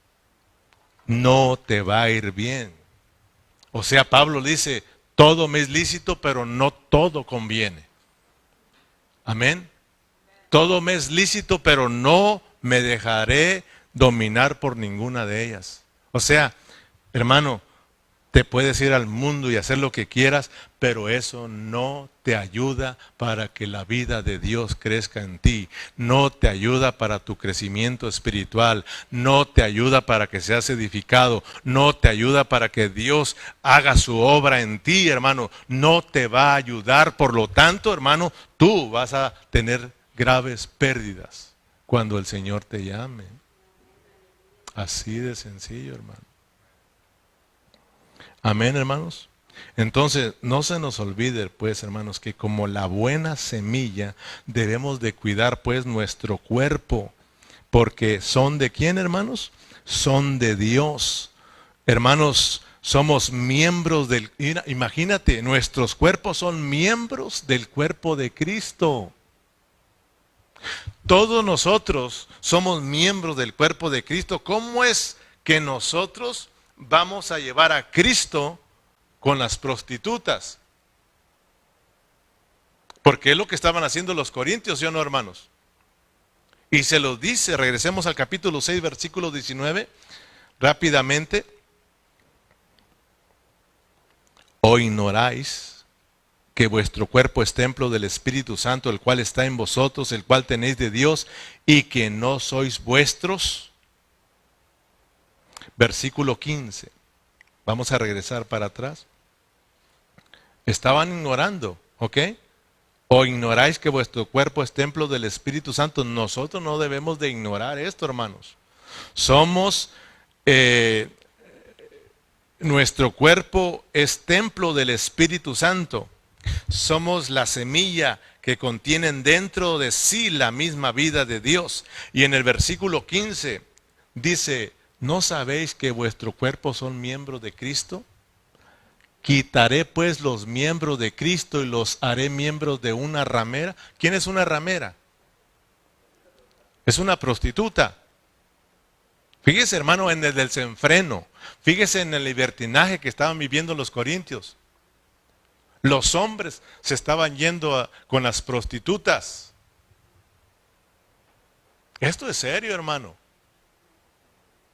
No te va a ir bien. O sea, Pablo dice, todo me es lícito, pero no todo conviene. Amén. Todo me es lícito, pero no me dejaré dominar por ninguna de ellas. O sea, hermano, te puedes ir al mundo y hacer lo que quieras, pero eso no te ayuda para que la vida de Dios crezca en ti. No te ayuda para tu crecimiento espiritual. No te ayuda para que seas edificado. No te ayuda para que Dios haga su obra en ti, hermano. No te va a ayudar. Por lo tanto, hermano, tú vas a tener graves pérdidas cuando el Señor te llame. Así de sencillo, hermano. Amén, hermanos. Entonces, no se nos olvide, pues, hermanos, que como la buena semilla debemos de cuidar, pues, nuestro cuerpo. Porque son de quién, hermanos? Son de Dios. Hermanos, somos miembros del... Imagínate, nuestros cuerpos son miembros del cuerpo de Cristo. Todos nosotros somos miembros del cuerpo de Cristo. ¿Cómo es que nosotros vamos a llevar a Cristo con las prostitutas. Porque es lo que estaban haciendo los corintios, ¿sí o no, hermanos? Y se los dice, regresemos al capítulo 6, versículo 19, rápidamente. ¿O ignoráis que vuestro cuerpo es templo del Espíritu Santo, el cual está en vosotros, el cual tenéis de Dios, y que no sois vuestros? Versículo 15. Vamos a regresar para atrás. Estaban ignorando, ¿ok? ¿O ignoráis que vuestro cuerpo es templo del Espíritu Santo? Nosotros no debemos de ignorar esto, hermanos. Somos, nuestro cuerpo es templo del Espíritu Santo. Somos la semilla que contienen dentro de sí la misma vida de Dios. Y en el versículo 15 dice, ¿no sabéis que vuestro cuerpo son miembros de Cristo? Quitaré pues los miembros de Cristo y los haré miembros de una ramera. ¿Quién es una ramera? Es una prostituta. Fíjese, hermano, en el desenfreno. Fíjese en el libertinaje que estaban viviendo los corintios. Los hombres se estaban yendo con las prostitutas. Esto es serio, hermano.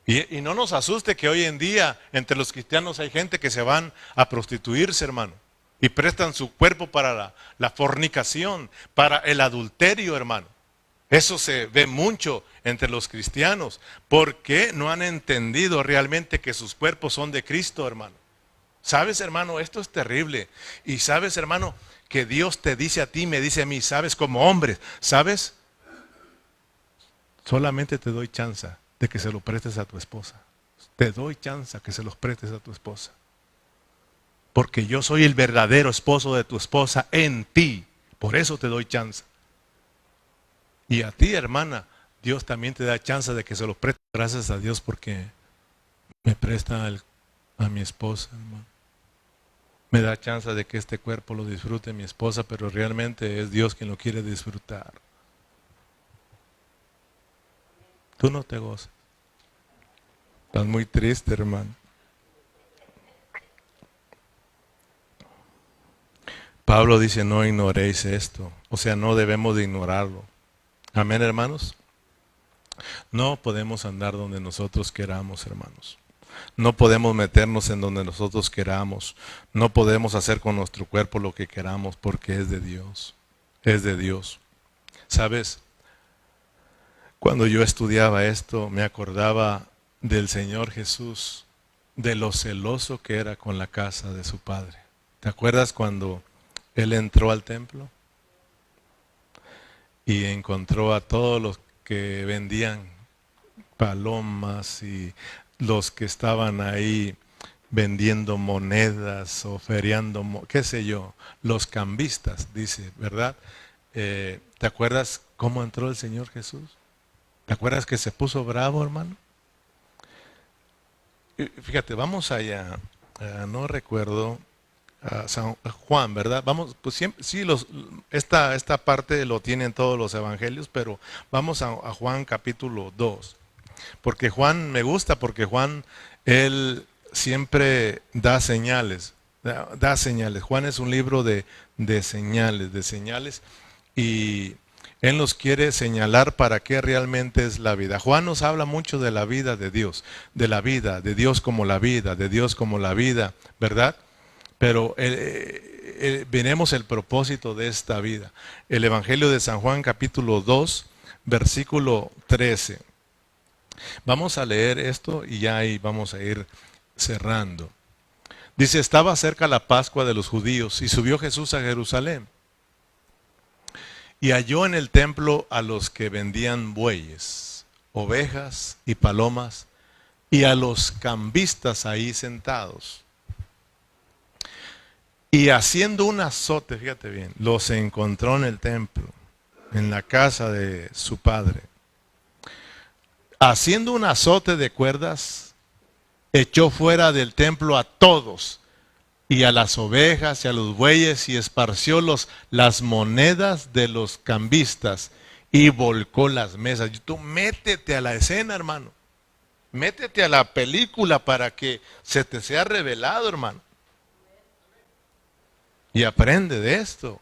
Y no nos asuste que hoy en día entre los cristianos hay gente que se van a prostituirse, hermano. Y prestan su cuerpo para la fornicación, para el adulterio, hermano. Eso se ve mucho entre los cristianos, porque no han entendido realmente que sus cuerpos son de Cristo, hermano. ¿Sabes, hermano? Esto es terrible. Y sabes, hermano, que Dios te dice a ti, me dice a mí, ¿sabes? Como hombres, ¿sabes? Solamente te doy chance de que se lo prestes a tu esposa. Te doy chance que se los prestes a tu esposa. Porque yo soy el verdadero esposo de tu esposa en ti. Por eso te doy chance. Y a ti, hermana, Dios también te da chance de que se los prestes. Gracias a Dios porque me presta a mi esposa, hermano. Me da chance de que este cuerpo lo disfrute mi esposa, pero realmente es Dios quien lo quiere disfrutar. Tú no te gozas. Estás muy triste, hermano. Pablo dice, no ignoréis esto. O sea, no debemos de ignorarlo. Amén, hermanos. No podemos andar donde nosotros queramos, hermanos. No podemos meternos en donde nosotros queramos. No podemos hacer con nuestro cuerpo lo que queramos porque es de Dios. Es de Dios. ¿Sabes? Cuando yo estudiaba esto, me acordaba del Señor Jesús, de lo celoso que era con la casa de su Padre. ¿Te acuerdas cuando Él entró al templo? Y encontró a todos los que vendían palomas y los que estaban ahí vendiendo monedas o feriando, qué sé yo, los cambistas, dice, ¿verdad? ¿Te acuerdas cómo entró el Señor Jesús? ¿Te acuerdas que se puso bravo, hermano? Fíjate, vamos allá, no recuerdo, a San Juan, ¿verdad? Vamos, pues siempre, sí, esta parte lo tienen todos los evangelios, pero vamos a Juan capítulo 2. Porque Juan me gusta, porque Juan, él siempre da señales, da señales. Juan es un libro de señales, y él nos quiere señalar para qué realmente es la vida. Juan nos habla mucho de la vida de Dios, de la vida, de Dios como la vida, de Dios como la vida, ¿verdad? Pero veremos el propósito de esta vida. El Evangelio de San Juan capítulo 2, versículo 13. Vamos a leer esto y ya ahí vamos a ir cerrando. Dice, estaba cerca la Pascua de los judíos y subió Jesús a Jerusalén. Y halló en el templo a los que vendían bueyes, ovejas y palomas, y a los cambistas ahí sentados. Y haciendo un azote, fíjate bien, los encontró en el templo, en la casa de su padre. Haciendo un azote de cuerdas, echó fuera del templo a todos, y a las ovejas y a los bueyes, y esparció las monedas de los cambistas, y volcó las mesas. Tú métete a la escena, hermano. Métete a la película para que se te sea revelado, hermano. Y aprende de esto.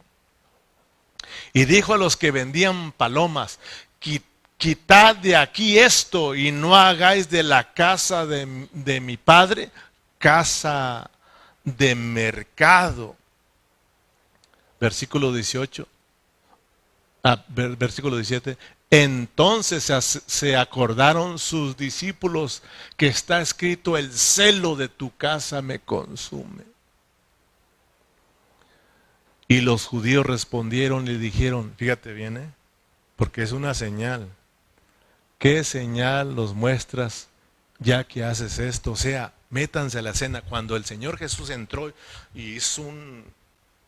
Y dijo a los que vendían palomas: Quitad de aquí esto y no hagáis de la casa de mi padre casa de mercado. Versículo 18. Versículo 17. Entonces se acordaron sus discípulos que está escrito: el celo de tu casa me consume. Y los judíos respondieron y dijeron, fíjate bien, porque es una señal. ¿Qué señal nos muestras ya que haces esto? O sea, métanse a la cena. Cuando el Señor Jesús entró y hizo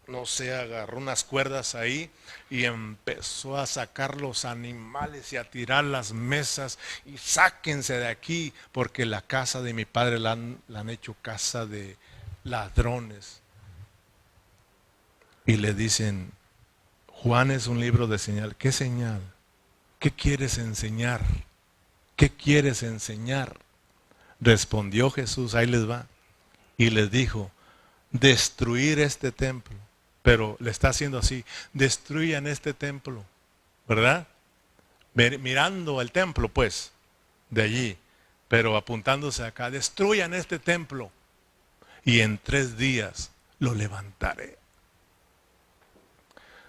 no sé, agarró unas cuerdas ahí y empezó a sacar los animales y a tirar las mesas y sáquense de aquí porque la casa de mi padre la han hecho casa de ladrones. Y le dicen, Juan es un libro de señal. ¿Qué señal? ¿Qué quieres enseñar? ¿Qué quieres enseñar? Respondió Jesús, ahí les va, y les dijo, destruir este templo. Pero le está haciendo así, destruyan este templo, ¿verdad? Mirando el templo, pues, de allí, pero apuntándose acá, destruyan este templo y en 3 días lo levantaré.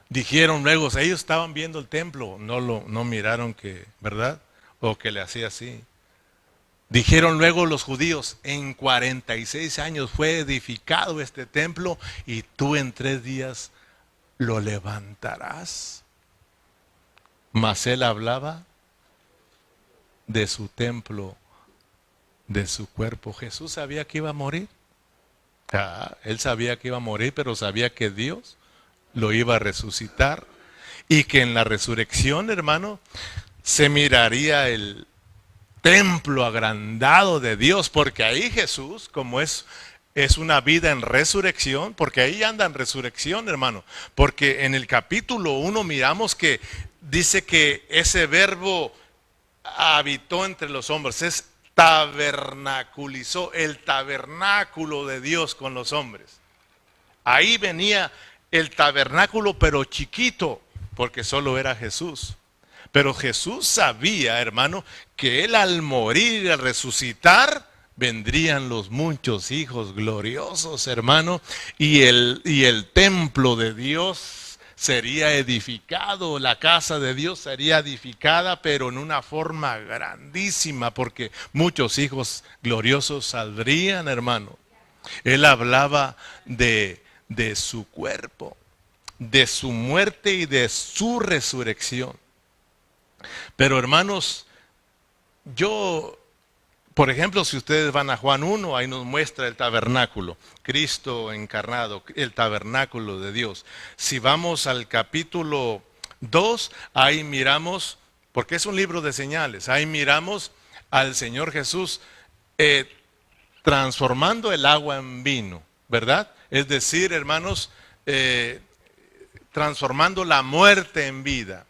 Dijeron luego, ellos estaban viendo el templo, no miraron que, ¿verdad? O que le hacía así. Dijeron luego los judíos, en 46 años fue edificado este templo y tú en 3 días lo levantarás. Mas él hablaba de su templo, de su cuerpo. Jesús sabía que iba a morir. Él sabía que iba a morir, pero sabía que Dios lo iba a resucitar y que en la resurrección, hermano, se miraría el templo agrandado de Dios, porque ahí Jesús, como es una vida en resurrección, porque ahí anda en resurrección, hermano, porque en el capítulo 1 miramos que dice que ese verbo habitó entre los hombres, es tabernaculizó, el tabernáculo de Dios con los hombres. Ahí venía el tabernáculo, pero chiquito, porque solo era Jesús. Pero Jesús sabía, hermano, que él al morir y al resucitar, vendrían los muchos hijos gloriosos, hermano, y el templo de Dios sería edificado, la casa de Dios sería edificada, pero en una forma grandísima, porque muchos hijos gloriosos saldrían, hermano. Él hablaba de su cuerpo, de su muerte y de su resurrección. Pero hermanos, por ejemplo, si ustedes van a Juan 1, ahí nos muestra el tabernáculo, Cristo encarnado, el tabernáculo de Dios. Si vamos al capítulo 2, ahí miramos, porque es un libro de señales, ahí miramos al Señor Jesús transformando el agua en vino, ¿verdad? Es decir, hermanos, transformando la muerte en vida.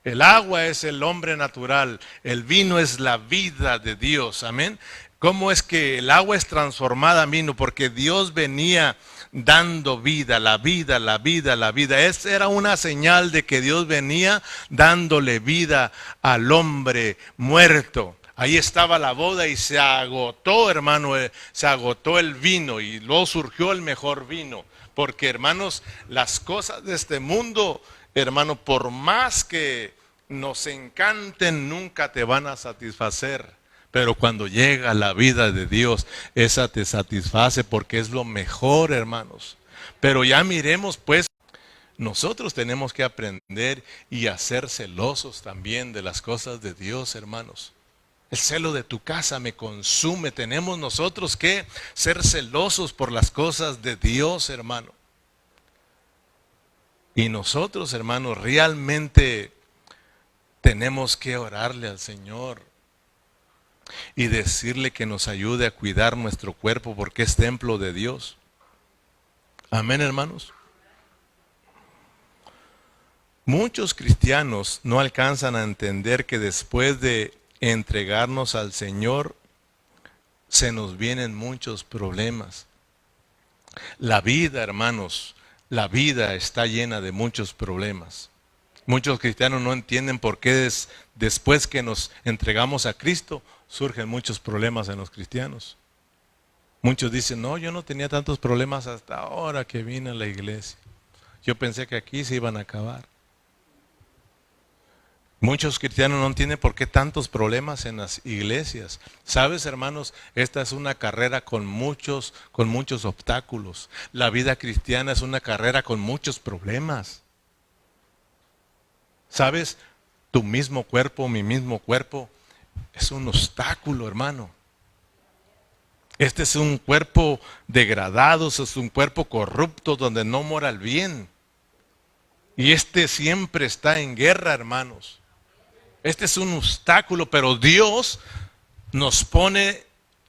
El agua es el hombre natural, el vino es la vida de Dios, amén. ¿Cómo es que el agua es transformada en vino? Porque Dios venía dando vida, la vida, la vida, la vida. Esa era una señal de que Dios venía dándole vida al hombre muerto. Ahí estaba la boda y se agotó, hermano, se agotó el vino y luego surgió el mejor vino. Porque, hermanos, las cosas de este mundo, hermano, por más que nos encanten, nunca te van a satisfacer. Pero cuando llega la vida de Dios, esa te satisface porque es lo mejor, hermanos. Pero ya miremos, pues, nosotros tenemos que aprender y a ser celosos también de las cosas de Dios, hermanos. El celo de tu casa me consume. Tenemos nosotros que ser celosos por las cosas de Dios, hermano. Y nosotros, hermanos, realmente tenemos que orarle al Señor y decirle que nos ayude a cuidar nuestro cuerpo porque es templo de Dios. Amén, hermanos. Muchos cristianos no alcanzan a entender que después de entregarnos al Señor, se nos vienen muchos problemas. La vida, hermanos, la vida está llena de muchos problemas. Muchos cristianos no entienden por qué después que nos entregamos a Cristo, surgen muchos problemas en los cristianos. Muchos dicen, no, yo no tenía tantos problemas hasta ahora que vine a la iglesia. Yo pensé que aquí se iban a acabar. Muchos cristianos no entienden por qué tantos problemas en las iglesias. Sabes, hermanos, esta es una carrera con muchos obstáculos. La vida cristiana es una carrera con muchos problemas. ¿Sabes? Tu mismo cuerpo, mi mismo cuerpo, es un obstáculo, hermano. Este es un cuerpo degradado, es un cuerpo corrupto donde no mora el bien. Y este siempre está en guerra, hermanos. Este es un obstáculo, pero Dios nos pone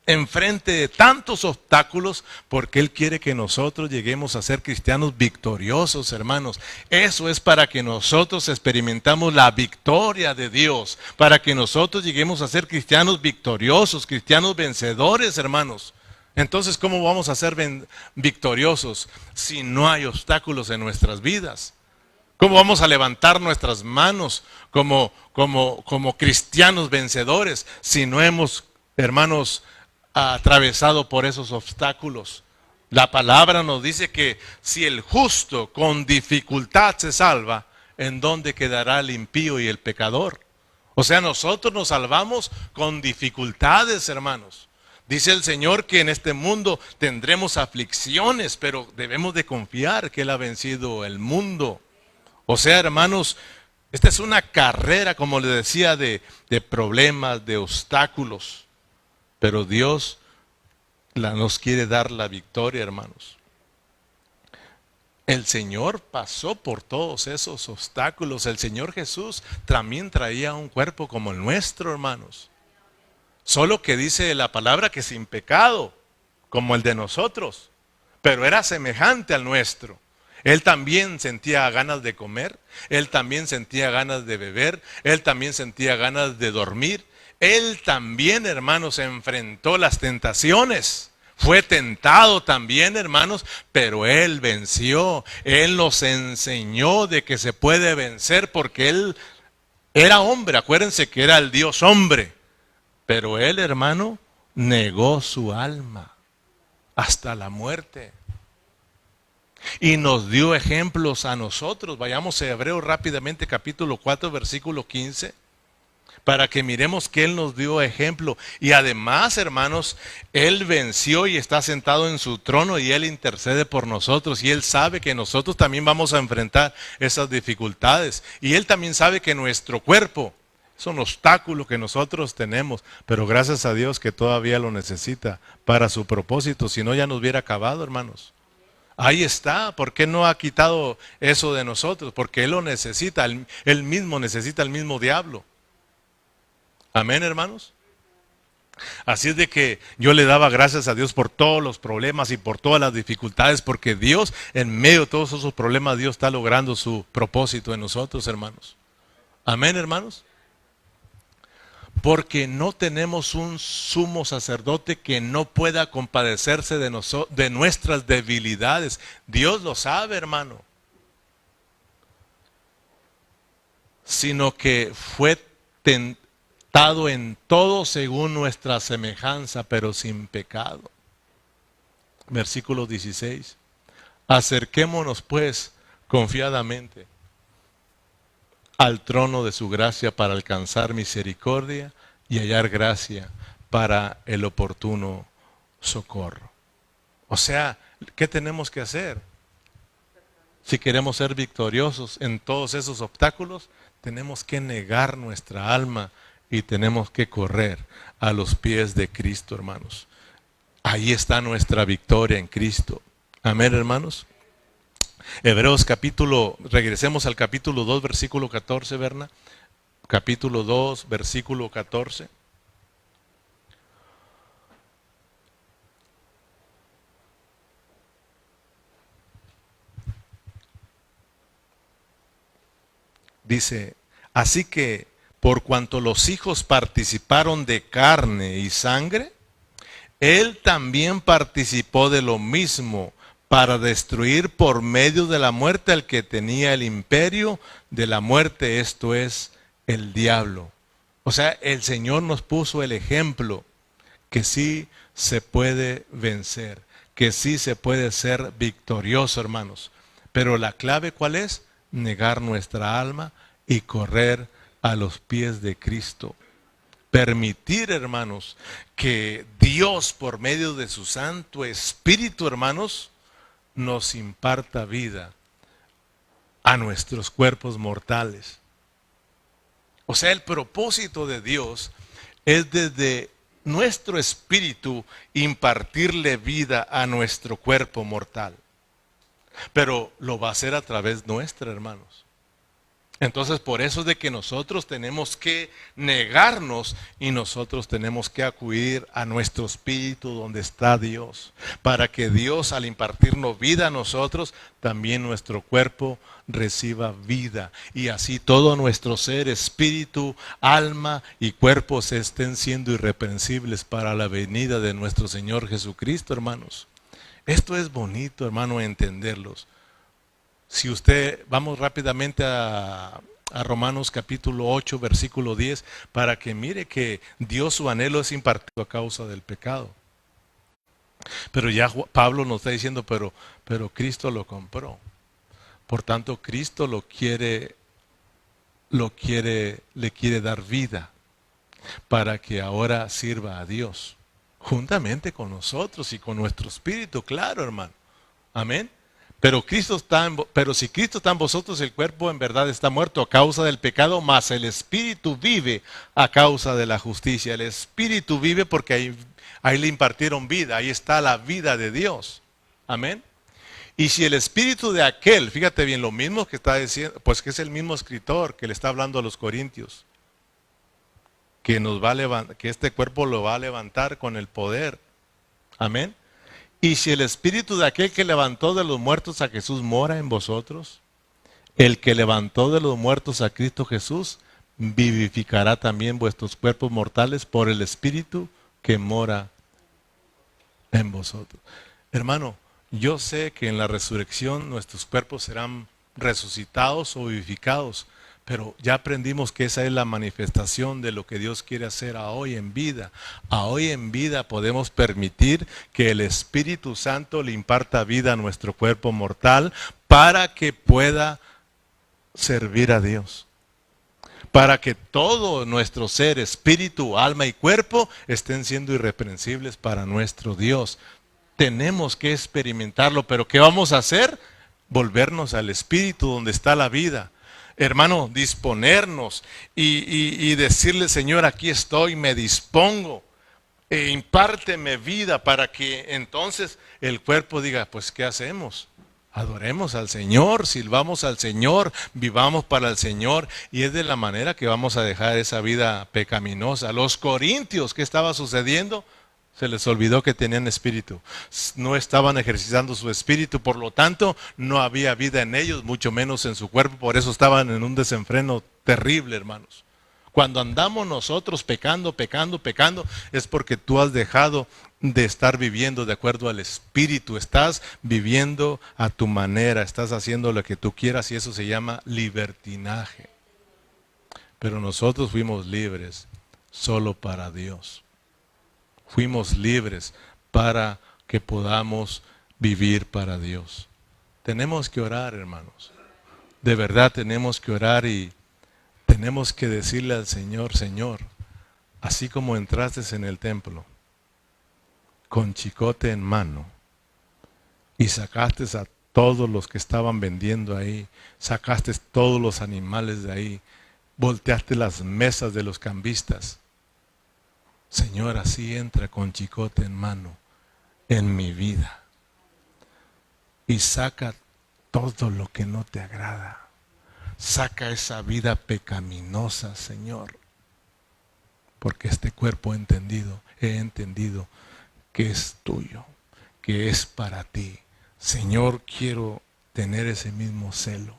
enfrente de tantos obstáculos porque Él quiere que nosotros lleguemos a ser cristianos victoriosos, hermanos. Eso es para que nosotros experimentamos la victoria de Dios, para que nosotros lleguemos a ser cristianos victoriosos, cristianos vencedores, hermanos. Entonces, ¿cómo vamos a ser victoriosos si no hay obstáculos en nuestras vidas? ¿Cómo vamos a levantar nuestras manos como cristianos vencedores si no hemos, hermanos, atravesado por esos obstáculos? La palabra nos dice que si el justo con dificultad se salva, ¿en dónde quedará el impío y el pecador? O sea, nosotros nos salvamos con dificultades, hermanos. Dice el Señor que en este mundo tendremos aflicciones, pero debemos de confiar que Él ha vencido el mundo. O sea, hermanos, esta es una carrera, como les decía, de problemas, de obstáculos. Pero Dios nos quiere dar la victoria, hermanos. El Señor pasó por todos esos obstáculos. El Señor Jesús también traía un cuerpo como el nuestro, hermanos. Solo que dice la palabra que sin pecado, como el de nosotros. Pero era semejante al nuestro. Él también sentía ganas de comer, Él también sentía ganas de beber, Él también sentía ganas de dormir. Él también, hermanos, enfrentó las tentaciones. Fue tentado también, hermanos, pero Él venció. Él nos enseñó de que se puede vencer porque Él era hombre. Acuérdense que era el Dios hombre. Pero Él, hermano, negó su alma hasta la muerte. Y nos dio ejemplos a nosotros. Vayamos a Hebreos rápidamente, capítulo 4, versículo 15, para que miremos que Él nos dio ejemplo. Y además, hermanos, Él venció y está sentado en su trono y Él intercede por nosotros. Y Él sabe que nosotros también vamos a enfrentar esas dificultades. Y Él también sabe que nuestro cuerpo es un obstáculo que nosotros tenemos, pero gracias a Dios que todavía lo necesita para su propósito. Si no, ya nos hubiera acabado, hermanos. Ahí está. ¿Por qué no ha quitado eso de nosotros? Porque Él lo necesita. Él mismo necesita el mismo diablo. Amén, hermanos. Así es de que yo le daba gracias a Dios por todos los problemas y por todas las dificultades, porque Dios, en medio de todos esos problemas, Dios está logrando su propósito en nosotros, hermanos. Amén, hermanos. Porque no tenemos un sumo sacerdote que no pueda compadecerse de nuestras debilidades. Dios lo sabe, hermano. Sino que fue tentado en todo según nuestra semejanza, pero sin pecado. Versículo 16. Acerquémonos pues confiadamente al trono de su gracia para alcanzar misericordia y hallar gracia para el oportuno socorro. O sea, ¿qué tenemos que hacer? Si queremos ser victoriosos en todos esos obstáculos, tenemos que negar nuestra alma y tenemos que correr a los pies de Cristo, hermanos. Ahí está nuestra victoria en Cristo. Amén, hermanos. Hebreos regresemos al capítulo 2, versículo 14, Berna. Capítulo 2, versículo 14. Dice, así que por cuanto los hijos participaron de carne y sangre, Él también participó de lo mismo para destruir por medio de la muerte al que tenía el imperio de la muerte, esto es, el diablo. O sea, el Señor nos puso el ejemplo que sí se puede vencer, que sí se puede ser victorioso, hermanos. Pero la clave, ¿cuál es? Negar nuestra alma y correr a los pies de Cristo. Permitir, hermanos, que Dios, por medio de su Santo Espíritu, hermanos, nos imparta vida a nuestros cuerpos mortales. O sea, el propósito de Dios es desde nuestro espíritu impartirle vida a nuestro cuerpo mortal. Pero lo va a hacer a través nuestra, hermanos. Entonces, por eso es de que nosotros tenemos que negarnos y nosotros tenemos que acudir a nuestro espíritu donde está Dios, para que Dios, al impartirnos vida a nosotros, también nuestro cuerpo reciba vida. Y así todo nuestro ser, espíritu, alma y cuerpo se estén siendo irreprensibles para la venida de nuestro Señor Jesucristo, hermanos. Esto es bonito, hermano, entenderlos. Si usted, vamos rápidamente a Romanos capítulo 8, versículo 10, para que mire que Dios su anhelo es impartido a causa del pecado. Pero ya Pablo nos está diciendo, pero Cristo lo compró. Por tanto, Cristo le quiere dar vida para que ahora sirva a Dios, juntamente con nosotros y con nuestro espíritu, claro, hermano. Amén. Pero si Cristo está en vosotros, el cuerpo en verdad está muerto a causa del pecado, mas el espíritu vive a causa de la justicia. El espíritu vive porque ahí le impartieron vida, ahí está la vida de Dios. Amén. Y si el espíritu de aquel, fíjate bien, lo mismo que está diciendo, pues que es el mismo escritor que le está hablando a los corintios, que que este cuerpo lo va a levantar con el poder. Amén. Y si el espíritu de aquel que levantó de los muertos a Jesús mora en vosotros, el que levantó de los muertos a Cristo Jesús vivificará también vuestros cuerpos mortales por el espíritu que mora en vosotros. Hermano, yo sé que en la resurrección nuestros cuerpos serán resucitados o vivificados, pero ya aprendimos que esa es la manifestación de lo que Dios quiere hacer a hoy en vida. A hoy en vida podemos permitir que el Espíritu Santo le imparta vida a nuestro cuerpo mortal para que pueda servir a Dios. Para que todo nuestro ser, espíritu, alma y cuerpo estén siendo irreprensibles para nuestro Dios. Tenemos que experimentarlo, pero ¿qué vamos a hacer? Volvernos al Espíritu donde está la vida. Hermano, disponernos y decirle, Señor, aquí estoy, me dispongo, impárteme vida para que entonces el cuerpo diga, pues ¿qué hacemos? Adoremos al Señor, sirvamos al Señor, vivamos para el Señor, y es de la manera que vamos a dejar esa vida pecaminosa. Los corintios, ¿qué estaba sucediendo? Se les olvidó que tenían espíritu. No estaban ejercitando su espíritu, por lo tanto, no había vida en ellos, mucho menos en su cuerpo. Por eso estaban en un desenfreno terrible, hermanos. Cuando andamos nosotros pecando, es porque tú has dejado de estar viviendo de acuerdo al espíritu. Estás viviendo a tu manera, estás haciendo lo que tú quieras y eso se llama libertinaje. Pero nosotros fuimos libres solo para Dios. Fuimos libres para que podamos vivir para Dios. Tenemos que orar, hermanos. De verdad tenemos que orar y tenemos que decirle al Señor, Señor, así como entraste en el templo, con chicote en mano, y sacaste a todos los que estaban vendiendo ahí, sacaste todos los animales de ahí, volteaste las mesas de los cambistas. Señor, así entra con chicote en mano en mi vida y saca todo lo que no te agrada. Saca esa vida pecaminosa, Señor, porque este cuerpo he entendido que es tuyo, que es para ti. Señor, quiero tener ese mismo celo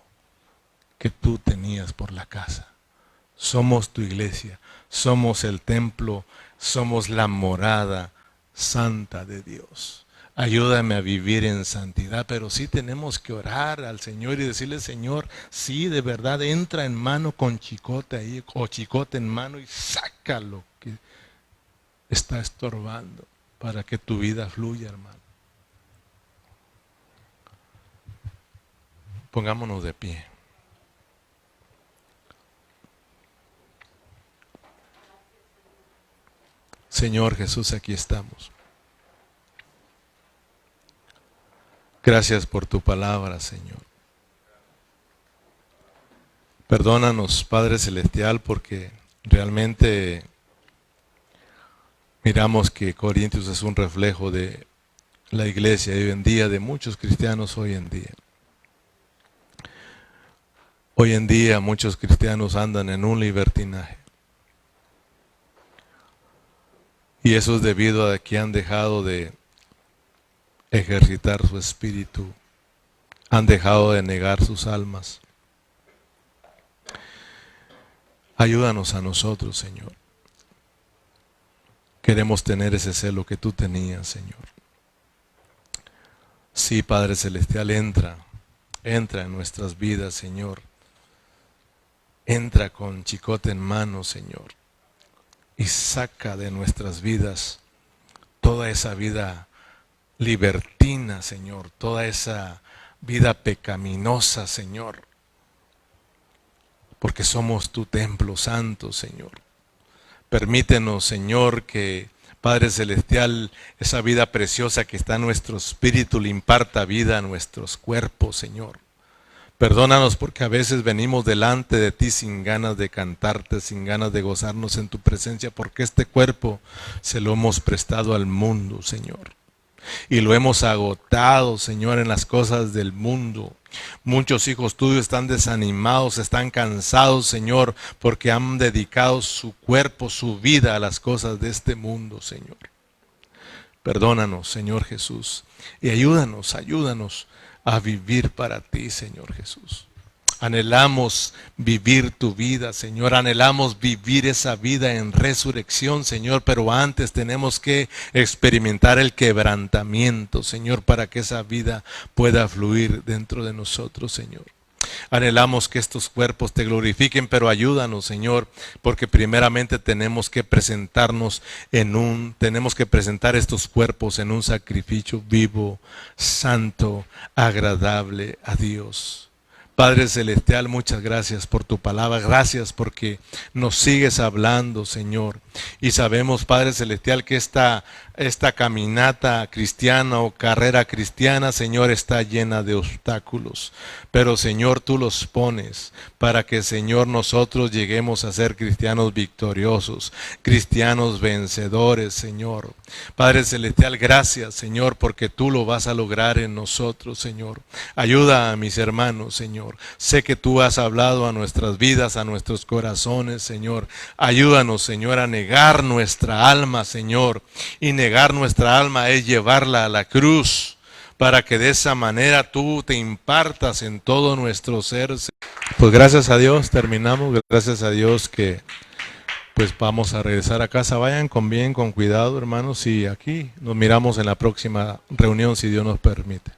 que tú tenías por la casa. Somos tu iglesia, somos el templo, somos la morada santa de Dios. Ayúdame a vivir en santidad, pero sí tenemos que orar al Señor y decirle, Señor, sí, de verdad, entra en mano con chicote ahí, o chicote en mano y saca lo que está estorbando para que tu vida fluya, hermano. Pongámonos de pie. Señor Jesús, aquí estamos. Gracias por tu palabra, Señor. Perdónanos, Padre Celestial, porque realmente miramos que Corintios es un reflejo de la iglesia hoy en día, de muchos cristianos hoy en día. Hoy en día muchos cristianos andan en un libertinaje. Y eso es debido a que han dejado de ejercitar su espíritu, han dejado de negar sus almas. Ayúdanos a nosotros, Señor. Queremos tener ese celo que tú tenías, Señor. Sí, Padre Celestial, entra en nuestras vidas, Señor. Entra con chicote en mano, Señor, y saca de nuestras vidas toda esa vida libertina, Señor, toda esa vida pecaminosa, Señor, porque somos tu templo santo, Señor. Permítenos, Señor, que Padre Celestial, esa vida preciosa que está en nuestro espíritu le imparta vida a nuestros cuerpos, Señor. Perdónanos porque a veces venimos delante de ti sin ganas de cantarte, sin ganas de gozarnos en tu presencia, porque este cuerpo se lo hemos prestado al mundo, Señor. Y lo hemos agotado, Señor, en las cosas del mundo. Muchos hijos tuyos están desanimados, están cansados, Señor, porque han dedicado su cuerpo, su vida a las cosas de este mundo, Señor. Perdónanos, Señor Jesús, y ayúdanos a vivir para ti, Señor Jesús. Anhelamos vivir tu vida, Señor. Anhelamos vivir esa vida en resurrección, Señor. Pero antes tenemos que experimentar el quebrantamiento, Señor, para que esa vida pueda fluir dentro de nosotros, Señor. Anhelamos que estos cuerpos te glorifiquen, pero ayúdanos, Señor, porque primeramente tenemos que presentar estos cuerpos en un sacrificio vivo, santo, agradable a Dios. Padre Celestial, muchas gracias por tu palabra, gracias porque nos sigues hablando, Señor. Y sabemos, Padre Celestial, que esta caminata cristiana o carrera cristiana, Señor, está llena de obstáculos. Pero, Señor, tú los pones para que, Señor, nosotros lleguemos a ser cristianos victoriosos, cristianos vencedores, Señor. Padre Celestial, gracias, Señor, porque tú lo vas a lograr en nosotros, Señor. Ayuda a mis hermanos, Señor. Sé que tú has hablado a nuestras vidas, a nuestros corazones, Señor. Ayúdanos, Señor, a negar nuestra alma, Señor. Y negar nuestra alma es llevarla a la cruz, para que de esa manera tú te impartas en todo nuestro ser. Pues gracias a Dios, terminamos. Gracias a Dios que pues vamos a regresar a casa. Vayan con bien, con cuidado, hermanos. Y aquí nos miramos en la próxima reunión, si Dios nos permite.